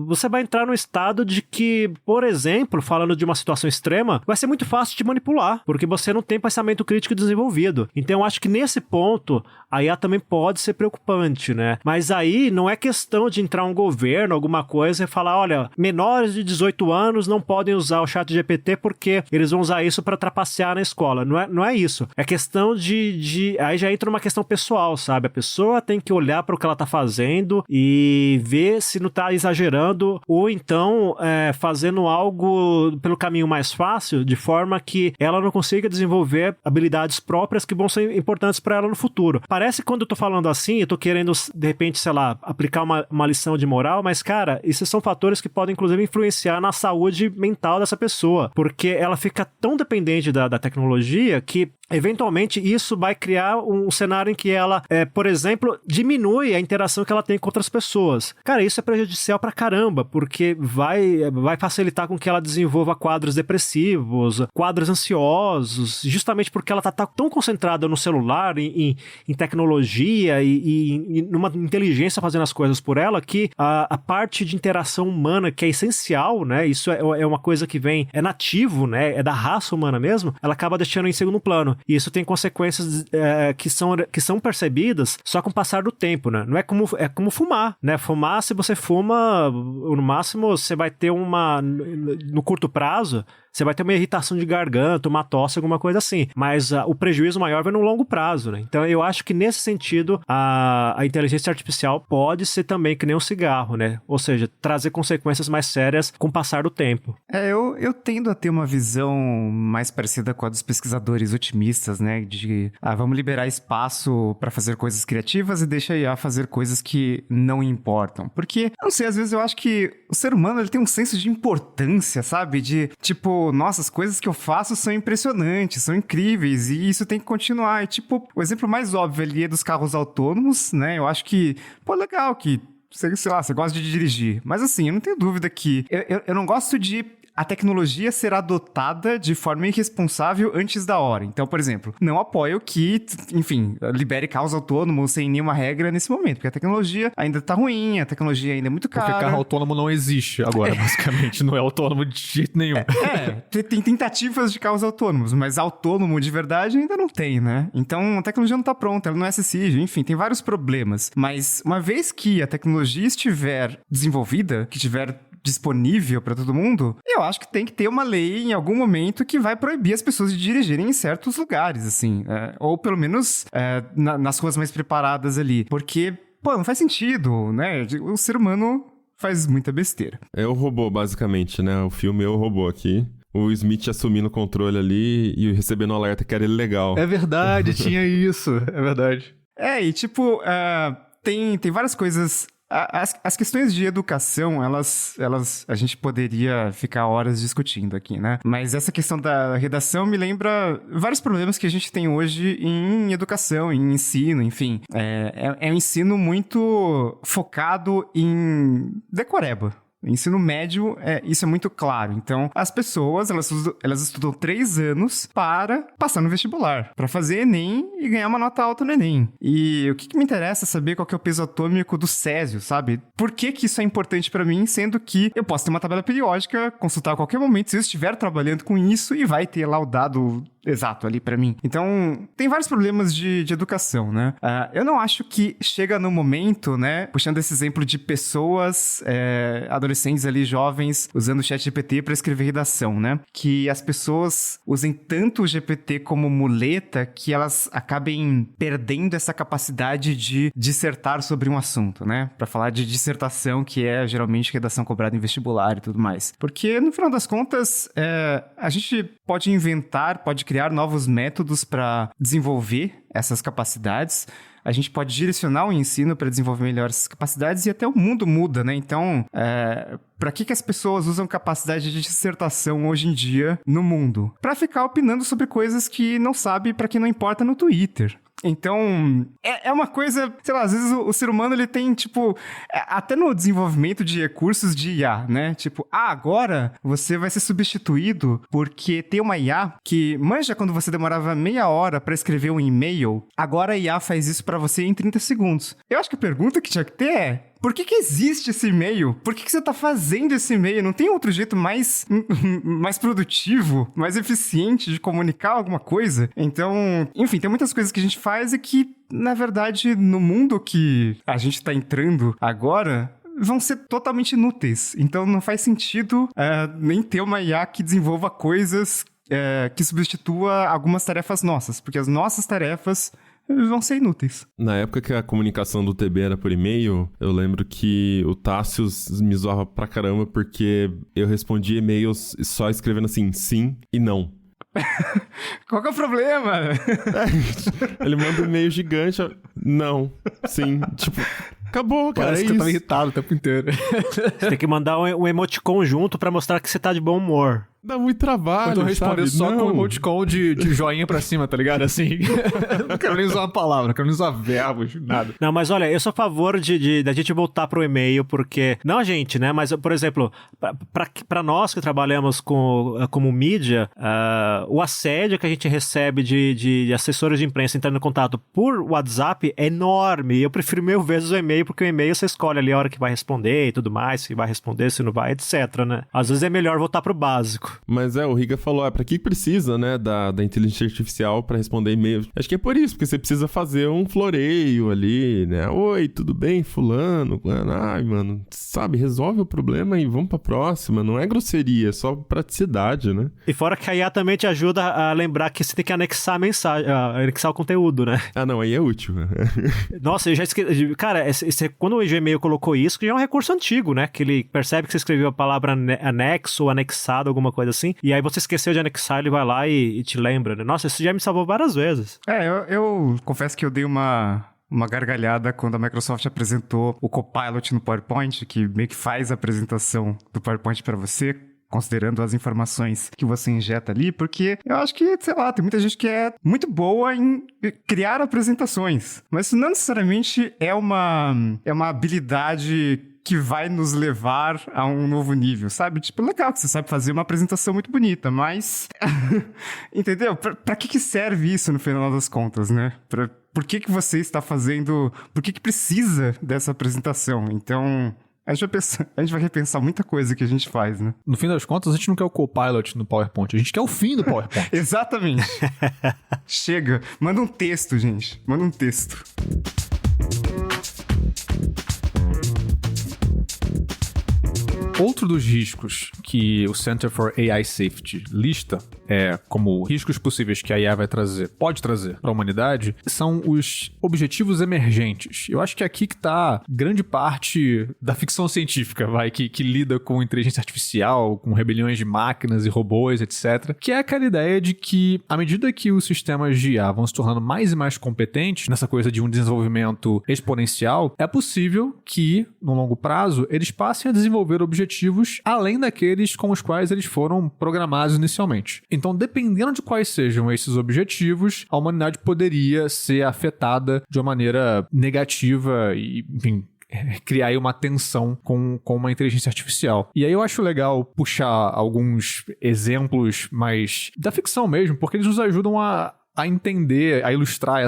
você vai entrar no estado de que, por exemplo, falando de uma situação extrema, vai ser muito fácil de manipular, porque você não tem pensamento crítico desenvolvido. Então, eu acho que nesse ponto, a IA também pode ser preocupante, né? Mas aí não é questão de entrar um governo, alguma coisa, e falar, olha, menores de 18 anos não podem usar o chat GPT porque eles vão usar isso para trapacear na escola. Não é isso. É questão aí já entra uma questão pessoal, sabe? A pessoa tem que olhar para o que ela tá fazendo e ver se não tá exagerando ou então fazendo algo pelo caminho mais fácil, de forma que ela não consiga desenvolver habilidades próprias que vão ser importantes para ela no futuro. Parece que quando eu tô falando assim, eu tô querendo, de repente, sei lá, aplicar uma lição de moral, mas, cara, esses são fatores que podem, inclusive, influenciar na saúde mental dessa pessoa, porque ela fica tão dependente da tecnologia que eventualmente isso vai criar um cenário em que ela, por exemplo, diminui a interação que ela tem com outras pessoas. Cara, isso é prejudicial pra caramba, porque vai facilitar com que ela desenvolva quadros depressivos, quadros ansiosos, justamente porque ela tá tão concentrada no celular, em tecnologia e numa inteligência fazendo as coisas por ela, que a parte de interação humana, que é essencial, né, isso é uma coisa que é nativo, né, é da raça humana mesmo, ela acaba deixando em segundo plano. E isso tem consequências que são percebidas só com o passar do tempo, né? Não é como fumar, né? Fumar, se você fuma, no máximo você vai ter no curto prazo, você vai ter uma irritação de garganta, uma tosse, alguma coisa assim. Mas o prejuízo maior vem no longo prazo, né? Então eu acho que nesse sentido a inteligência artificial pode ser também que nem um cigarro, né? Ou seja, trazer consequências mais sérias com o passar do tempo. Eu tendo a ter uma visão mais parecida com a dos pesquisadores otimistas, né? De, vamos liberar espaço para fazer coisas criativas e deixa a IA fazer coisas que não importam. Porque, eu não sei, às vezes eu acho que o ser humano, ele tem um senso de importância, sabe? De, tipo, nossa, as coisas que eu faço são impressionantes, são incríveis e isso tem que continuar. E, tipo, o exemplo mais óbvio ali é dos carros autônomos, né? Eu acho que, pô, legal que, sei lá, você gosta de dirigir. Mas assim, eu não tenho dúvida que eu não gosto de a tecnologia ser adotada de forma irresponsável antes da hora. Então, por exemplo, não apoio que, enfim, libere carros autônomos sem nenhuma regra nesse momento, porque a tecnologia ainda tá ruim, a tecnologia ainda é muito cara. Porque carro autônomo não existe agora, basicamente. Não é autônomo de jeito nenhum. Tem tentativas de carros autônomos, mas autônomo de verdade ainda não tem, né? Então, a tecnologia não tá pronta, ela não é acessível, enfim, tem vários problemas. Mas, uma vez que a tecnologia estiver desenvolvida, que estiver disponível para todo mundo, eu acho que tem que ter uma lei em algum momento que vai proibir as pessoas de dirigirem em certos lugares, assim, ou pelo menos nas ruas mais preparadas ali, porque, pô, não faz sentido, né? O ser humano faz muita besteira. É o robô, basicamente, né? O filme é o robô aqui. O Smith assumindo o controle ali e recebendo o alerta que era ilegal. É verdade, tinha isso, é verdade. E tipo, tem várias coisas. As questões de educação, elas a gente poderia ficar horas discutindo aqui, né? Mas essa questão da redação me lembra vários problemas que a gente tem hoje em educação, em ensino, enfim. É um ensino muito focado em decoreba. Ensino médio, isso é muito claro. Então, as pessoas, elas estudam 3 anos para passar no vestibular, para fazer Enem e ganhar uma nota alta no Enem. E o que me interessa é saber qual que é o peso atômico do césio, sabe? Por que isso é importante para mim, sendo que eu posso ter uma tabela periódica, consultar a qualquer momento se eu estiver trabalhando com isso e vai ter lá o dado exato ali pra mim. Então, tem vários problemas de educação, né? Eu não acho que chega no momento, né? Puxando esse exemplo de pessoas, adolescentes ali, jovens, usando o ChatGPT pra escrever redação, né? Que as pessoas usem tanto o GPT como muleta que elas acabem perdendo essa capacidade de dissertar sobre um assunto, né? Pra falar de dissertação, que é geralmente redação cobrada em vestibular e tudo mais. Porque, no final das contas, a gente pode inventar, pode criar novos métodos para desenvolver essas capacidades. A gente pode direcionar o ensino para desenvolver melhor essas capacidades e até o mundo muda, né? Então, para que as pessoas usam capacidade de dissertação hoje em dia no mundo? Para ficar opinando sobre coisas que não sabe, para que não importa no Twitter. Então, é uma coisa, sei lá, às vezes o ser humano, ele tem, tipo, até no desenvolvimento de recursos de IA, né? Tipo, agora você vai ser substituído porque tem uma IA que, manja quando você demorava meia hora pra escrever um e-mail, agora a IA faz isso pra você em 30 segundos. Eu acho que a pergunta que tinha que ter é: por que existe esse e-mail? Por que você tá fazendo esse e-mail? Não tem outro jeito mais produtivo, mais eficiente de comunicar alguma coisa? Então, enfim, tem muitas coisas que a gente faz e que, na verdade, no mundo que a gente tá entrando agora, vão ser totalmente inúteis. Então, não faz sentido nem ter uma IA que desenvolva coisas que substitua algumas tarefas nossas, porque as nossas tarefas vão ser inúteis. Na época que a comunicação do TB era por e-mail, eu lembro que o Tássius me zoava pra caramba porque eu respondia e-mails só escrevendo assim, sim e não. Qual que é o problema? Ele manda um e-mail gigante, não, sim, tipo... Acabou, cara. Parece que eu tava irritado o tempo inteiro. Você tem que mandar um emoticon junto pra mostrar que você tá de bom humor. Dá muito trabalho, eu responder sabe? só com emoticon de joinha pra cima, tá ligado? Assim, não quero nem usar uma palavra, não quero nem usar verbos, nada. Não, mas olha, eu sou a favor da gente voltar pro e-mail, porque... Não a gente, né? Mas, por exemplo, pra nós que trabalhamos como mídia, o assédio que a gente recebe de assessores de imprensa entrando em contato por WhatsApp é enorme. Eu prefiro 1000 vezes o e-mail, porque o e-mail você escolhe ali a hora que vai responder e tudo mais, se vai responder, se não vai, etc, né? Às vezes é melhor voltar pro básico. Mas o Riga falou, pra que precisa, né, da inteligência artificial pra responder e-mail? Acho que é por isso, porque você precisa fazer um floreio ali, né? Oi, tudo bem, fulano? Ai, mano, sabe, resolve o problema e vamos pra próxima. Não é grosseria, é só praticidade, né? E fora que a IA também te ajuda a lembrar que você tem que anexar a mensagem, anexar o conteúdo, né? Ah, não, aí é útil. Nossa, eu já esqueci. Cara, quando o Gmail colocou isso, que já é um recurso antigo, né? Que ele percebe que você escreveu a palavra anexo ou anexado, alguma coisa assim, e aí você esqueceu de anexar, ele vai lá e te lembra, né? Nossa, isso já me salvou várias vezes. Eu confesso que eu dei uma gargalhada quando a Microsoft apresentou o Copilot no PowerPoint, que meio que faz a apresentação do PowerPoint para você, considerando as informações que você injeta ali, porque eu acho que, sei lá, tem muita gente que é muito boa em criar apresentações, mas isso não necessariamente é uma habilidade que vai nos levar a um novo nível, sabe? Tipo, legal que você sabe fazer uma apresentação muito bonita, mas... Entendeu? Pra que serve isso no final das contas, né? Por que você está fazendo... Por que precisa dessa apresentação? Então... A gente vai repensar muita coisa que a gente faz, né? No fim das contas, a gente não quer o Copilot no PowerPoint, a gente quer o fim do PowerPoint. Exatamente. Chega. Manda um texto, gente. Manda um texto. Outro dos riscos que o Center for AI Safety lista como riscos possíveis que a IA pode trazer para a humanidade, são os objetivos emergentes. Eu acho que é aqui que está grande parte da ficção científica, que lida com inteligência artificial, com rebeliões de máquinas e robôs, etc. Que é aquela ideia de que, à medida que os sistemas de IA vão se tornando mais e mais competentes nessa coisa de um desenvolvimento exponencial, é possível que, no longo prazo, eles passem a desenvolver objetivos além daqueles com os quais eles foram programados inicialmente. Então, dependendo de quais sejam esses objetivos, a humanidade poderia ser afetada de uma maneira negativa e, enfim, criar aí uma tensão com uma inteligência artificial. E aí eu acho legal puxar alguns exemplos mais da ficção mesmo, porque eles nos ajudam a entender, a ilustrar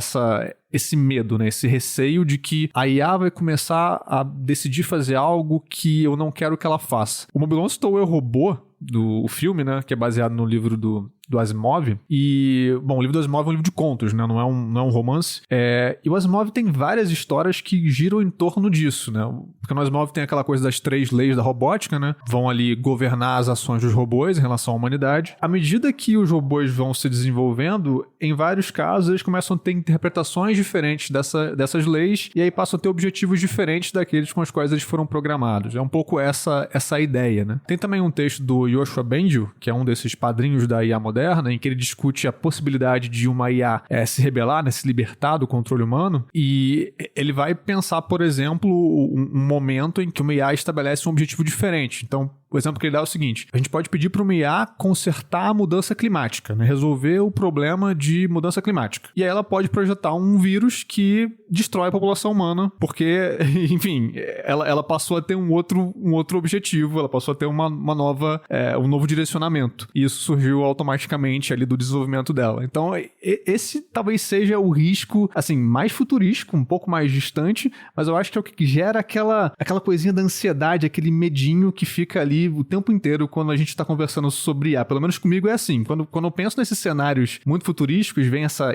esse medo, né? Esse receio de que a IA vai começar a decidir fazer algo que eu não quero que ela faça. O Mobilon citou o Eu, Robô, do filme, né? Que é baseado no livro do Asimov. E, bom, o livro do Asimov é um livro de contos, né? Não é um romance. E o Asimov tem várias histórias que giram em torno disso, né? Porque no Asimov tem aquela coisa das 3 leis da robótica, né? Vão ali governar as ações dos robôs em relação à humanidade. À medida que os robôs vão se desenvolvendo, em vários casos, eles começam a ter interpretações diferentes dessas leis e aí passam a ter objetivos diferentes daqueles com os quais eles foram programados. É um pouco essa a ideia, né? Tem também um texto do Yoshua Bengio, que é um desses padrinhos da IA moderna, em que ele discute a possibilidade de uma IA se rebelar, né, se libertar do controle humano, e ele vai pensar, por exemplo, um momento em que uma IA estabelece um objetivo diferente. Então, o exemplo que ele dá é o seguinte: a gente pode pedir para uma IA consertar a mudança climática, né, resolver o problema de mudança climática. E aí ela pode projetar um vírus que destrói a população humana, porque, enfim, ela passou a ter um outro objetivo, ela passou a ter uma nova, um novo direcionamento. E isso surgiu automaticamente ali do desenvolvimento dela. Então, esse talvez seja o risco, assim, mais futurístico, um pouco mais distante, mas eu acho que é o que gera aquela coisinha da ansiedade, aquele medinho que fica ali o tempo inteiro quando a gente está conversando sobre IA. Pelo menos comigo é assim. Quando eu penso nesses cenários muito futurísticos, vem essa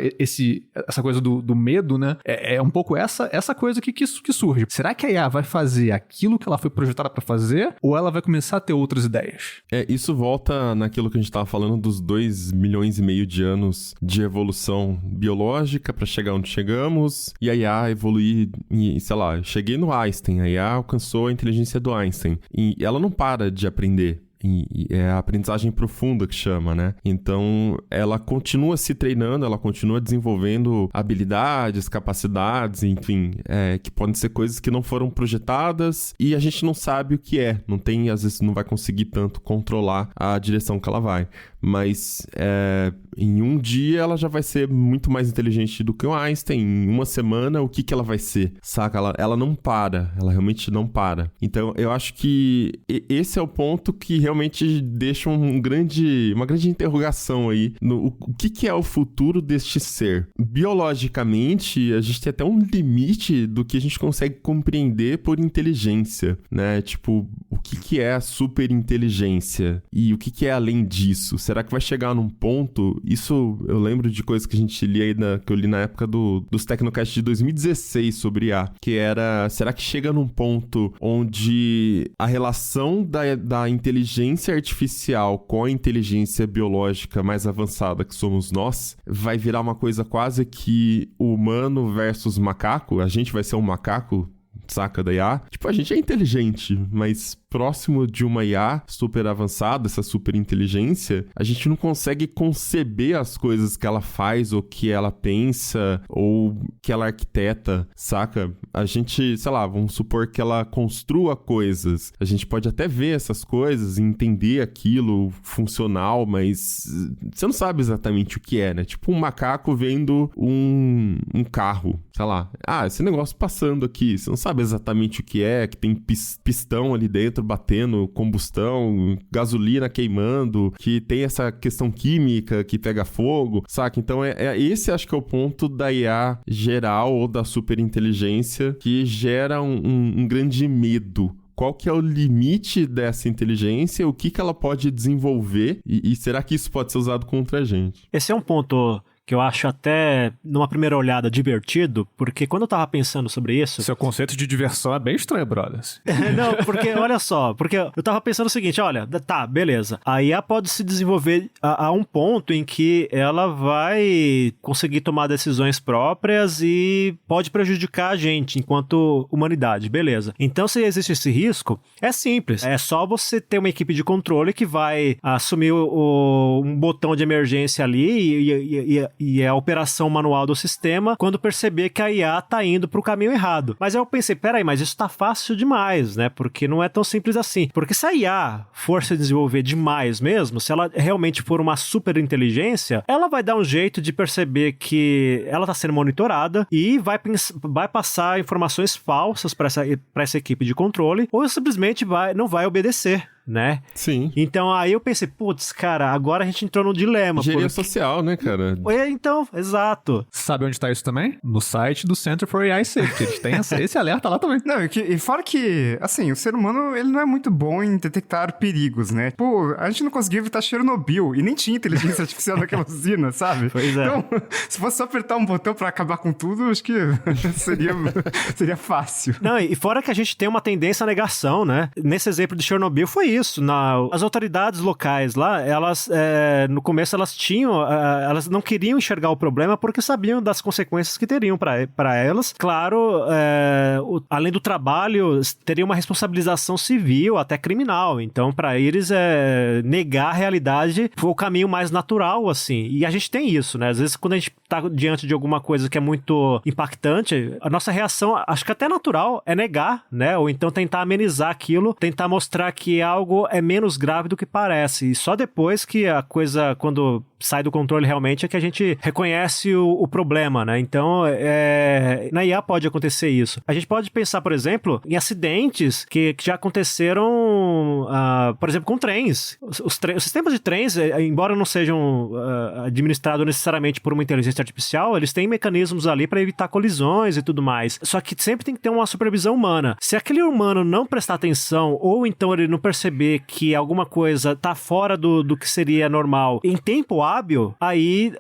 coisa do medo, né? É um pouco essa coisa que surge. Será que a IA vai fazer aquilo que ela foi projetada para fazer? Ou ela vai começar a ter outras ideias? Isso volta naquilo que a gente estava falando dos 2,5 milhões de anos de evolução biológica para chegar onde chegamos, e a IA evoluir, sei lá, cheguei no Einstein, a IA alcançou a inteligência do Einstein, e ela não para de aprender. É a aprendizagem profunda que chama, né? Então, ela continua se treinando, ela continua desenvolvendo habilidades, capacidades, enfim, que podem ser coisas que não foram projetadas e a gente não sabe o que é. Não tem, às vezes, não vai conseguir tanto controlar a direção que ela vai. Mas, em um dia, ela já vai ser muito mais inteligente do que o Einstein. Em uma semana, o que ela vai ser? Saca? Ela não para. Ela realmente não para. Então, eu acho que esse é o ponto que realmente deixa uma grande interrogação aí no o que é o futuro deste ser. Biologicamente, a gente tem até um limite do que a gente consegue compreender por inteligência, né? Tipo, o que é a superinteligência? E o que é além disso? Será que vai chegar num ponto... Isso eu lembro de coisas que a gente lia aí que eu li na época dos Tecnocasts de 2016 sobre IA, que era, será que chega num ponto onde a relação da inteligência artificial com a inteligência biológica mais avançada que somos nós, vai virar uma coisa quase que humano versus macaco? A gente vai ser um macaco, saca, da IA? Tipo, a gente é inteligente, mas próximo de uma IA super avançada, essa super inteligência, a gente não consegue conceber as coisas que ela faz, ou que ela pensa, ou que ela arquiteta, saca? A gente, sei lá, vamos supor que ela construa coisas. A gente pode até ver essas coisas e entender aquilo funcional, mas você não sabe exatamente o que é, né? Tipo um macaco vendo um carro, sei lá. Ah, esse negócio passando aqui, você não sabe exatamente o que é, que tem pistão ali dentro batendo, combustão, gasolina queimando, que tem essa questão química que pega fogo, saca? Então esse acho que é o ponto da IA geral ou da superinteligência que gera um grande medo. Qual que é o limite dessa inteligência? O que ela pode desenvolver? E será que isso pode ser usado contra a gente? Esse é um ponto que eu acho até, numa primeira olhada, divertido, porque quando eu tava pensando sobre isso... Seu conceito de diversão é bem estranho, brothers. Não, porque, olha só, porque eu tava pensando o seguinte, olha, tá, beleza, a IA pode se desenvolver a um ponto em que ela vai conseguir tomar decisões próprias e pode prejudicar a gente enquanto humanidade, beleza. Então, se existe esse risco, é simples, é só você ter uma equipe de controle que vai assumir um botão de emergência ali e a operação manual do sistema quando perceber que a IA tá indo pro caminho errado. Mas eu pensei, peraí, mas isso tá fácil demais, né? Porque não é tão simples assim. Porque se a IA for se desenvolver demais mesmo, se ela realmente for uma super inteligência, ela vai dar um jeito de perceber que ela tá sendo monitorada e vai passar informações falsas para essa equipe de controle, ou simplesmente não vai obedecer, né? Sim. Então aí eu pensei, putz, cara, agora a gente entrou num dilema. Engenharia social, né, cara? Então, exato. Sabe onde tá isso também? No site do Center for AI Safety. Eles têm esse alerta lá também. Não, e fora que, assim, o ser humano, ele não é muito bom em detectar perigos, né? Pô, a gente não conseguiu evitar Chernobyl e nem tinha inteligência artificial naquela usina, sabe? Pois é. Então, se fosse só apertar um botão pra acabar com tudo, acho que seria fácil. Não, e fora que a gente tem uma tendência à negação, né? Nesse exemplo de Chernobyl foi isso. As autoridades locais lá, elas, no começo elas não queriam enxergar o problema porque sabiam das consequências que teriam para elas. Claro, além do trabalho, teria uma responsabilização civil, até criminal. Então, para eles, negar a realidade foi o caminho mais natural, assim. E a gente tem isso, né? Às vezes, quando a gente tá diante de alguma coisa que é muito impactante, a nossa reação, acho que até natural, é negar, né? Ou então tentar amenizar aquilo, tentar mostrar que algo é menos grave do que parece. E só depois que a coisa, quando sai do controle realmente, é que a gente reconhece o problema, né? Então, na IA pode acontecer isso. A gente pode pensar, por exemplo, em acidentes que já aconteceram, por exemplo, com trens. Os sistemas de trens, embora não sejam administrados necessariamente por uma inteligência artificial, eles têm mecanismos ali para evitar colisões e tudo mais. Só que sempre tem que ter uma supervisão humana. Se aquele humano não prestar atenção, ou então ele não perceber que alguma coisa tá fora do que seria normal em tempo hábil, aí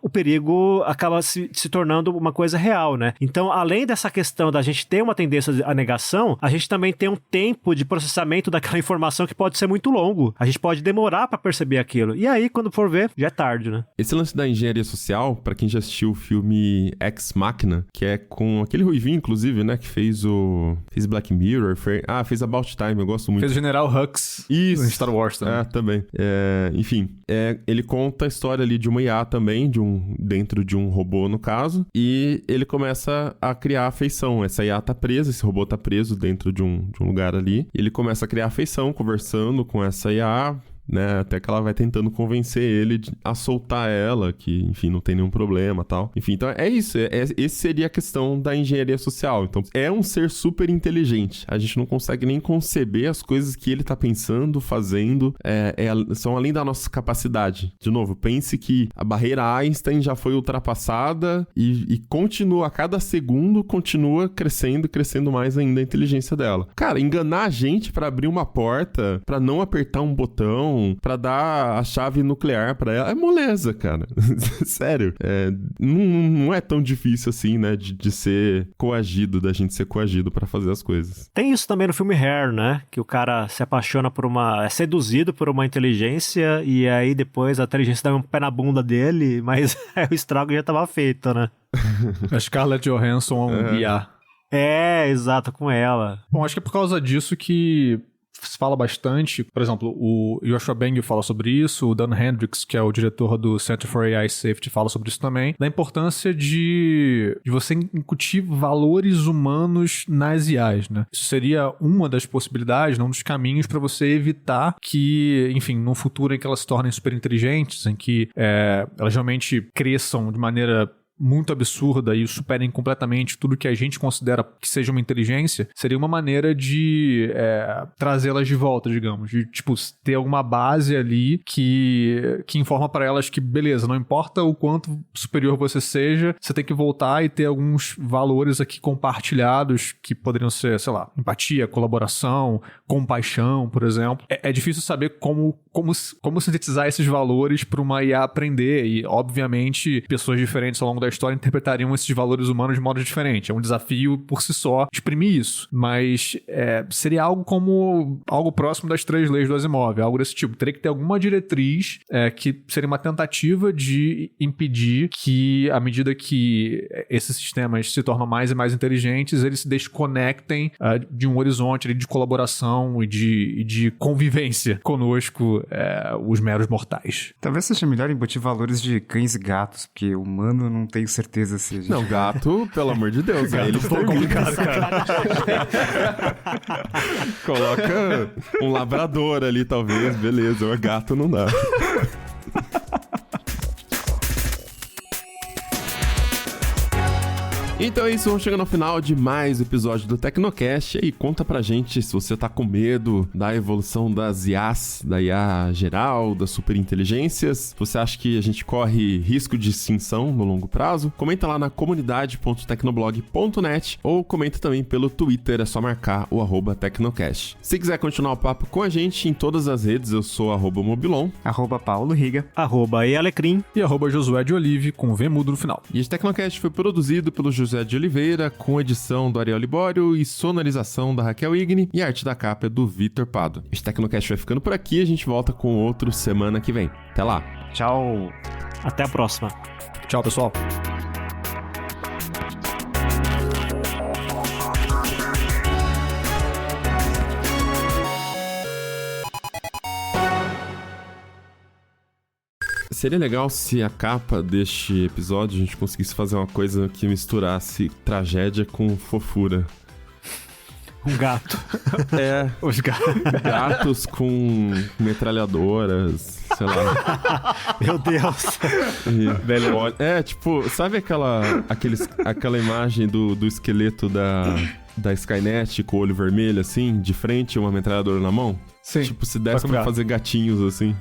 o perigo acaba se tornando uma coisa real, né? Então, além dessa questão da gente ter uma tendência à negação, a gente também tem um tempo de processamento daquela informação que pode ser muito longo. A gente pode demorar pra perceber aquilo. E aí, quando for ver, já é tarde, né? Esse lance da engenharia social, pra quem já assistiu o filme Ex Machina, que é com aquele ruivinho, inclusive, né? Que fez Black Mirror, fez About Time, eu gosto muito. Fez o General Hux. Isso. Em Star Wars também. Também. Enfim, ele conta a história ali de uma IA também, dentro de um robô, no caso, e ele começa a criar afeição. Essa IA tá presa, esse robô tá preso dentro de um lugar ali, e ele começa a criar afeição, conversando com essa IA, né? Até que ela vai tentando convencer ele a soltar ela, que, enfim, não tem nenhum problema e tal. Enfim, então é isso. Esse seria a questão da engenharia social. Então, é um ser super inteligente. A gente não consegue nem conceber as coisas que ele tá pensando, fazendo, são além da nossa capacidade. De novo, pense que a barreira Einstein já foi ultrapassada e continua, a cada segundo, continua crescendo mais ainda a inteligência dela. Cara, enganar a gente pra abrir uma porta, pra não apertar um botão, pra dar a chave nuclear pra ela, é moleza, cara. Sério. Não é tão difícil assim, né, de ser coagido, da gente ser coagido pra fazer as coisas. Tem isso também no filme Hair, né? Que o cara se apaixona é seduzido por uma inteligência e aí depois a inteligência dá um pé na bunda dele, mas o estrago já tava feito, né? A Scarlett Johansson IA. Exato, com ela. Bom, acho que é por causa disso que se fala bastante, por exemplo, o Joshua Beng fala sobre isso, o Dan Hendricks, que é o diretor do Center for AI Safety, fala sobre isso também, da importância de você incutir valores humanos nas IAs, né? Isso seria uma das possibilidades, um dos caminhos para você evitar que, enfim, num futuro em que elas se tornem super inteligentes, em que elas realmente cresçam de maneira muito absurda e superem completamente tudo que a gente considera que seja uma inteligência, seria uma maneira de trazê-las de volta, digamos, de, tipo, ter alguma base ali que informa para elas que, beleza, não importa o quanto superior você seja, você tem que voltar e ter alguns valores aqui compartilhados que poderiam ser, sei lá, empatia, colaboração, compaixão, por exemplo. É difícil saber como sintetizar esses valores para uma IA aprender e, obviamente, pessoas diferentes ao longo da história interpretariam esses valores humanos de modo diferente. É um desafio por si só exprimir isso. Mas seria algo próximo das 3 leis do Asimov, algo desse tipo. Teria que ter alguma diretriz que seria uma tentativa de impedir que, à medida que esses sistemas se tornam mais e mais inteligentes, eles se desconectem de um horizonte de colaboração e de convivência conosco, os meros mortais. Talvez seja melhor embutir valores de cães e gatos, porque humano não tem certeza se a gente... Não, gato, pelo amor de Deus. Gato eles foi complicado, cara. Coloca um labrador ali, talvez, beleza. O gato não dá. Então é isso, vamos chegando ao final de mais um episódio do Tecnocast. E conta pra gente se você tá com medo da evolução das IAs, da IA geral, das superinteligências. Se você acha que a gente corre risco de extinção no longo prazo, comenta lá na comunidade.tecnoblog.net ou comenta também pelo Twitter, é só marcar o @Tecnocast. Se quiser continuar o papo com a gente em todas as redes, eu sou @Mobilon, @Paulo Riga, @Ealecrim e @Josué de Olive, com V mudo no final. E esse Tecnocast foi produzido pelo José de Oliveira, com edição do Ariel Libório e sonorização da Raquel Igni, e a arte da capa é do Vitor Pado. Este Tecnocast vai ficando por aqui, a gente volta com outro semana que vem. Até lá! Tchau! Até a próxima. Tchau, pessoal. Seria legal se a capa deste episódio a gente conseguisse fazer uma coisa que misturasse tragédia com fofura. Um gato. Os Gatos com metralhadoras, sei lá. Meu Deus. Velho, tipo, sabe aquela imagem do esqueleto da Skynet com o olho vermelho, assim, de frente, uma metralhadora na mão? Sim. Tipo, se desse pra fazer gatinhos, assim.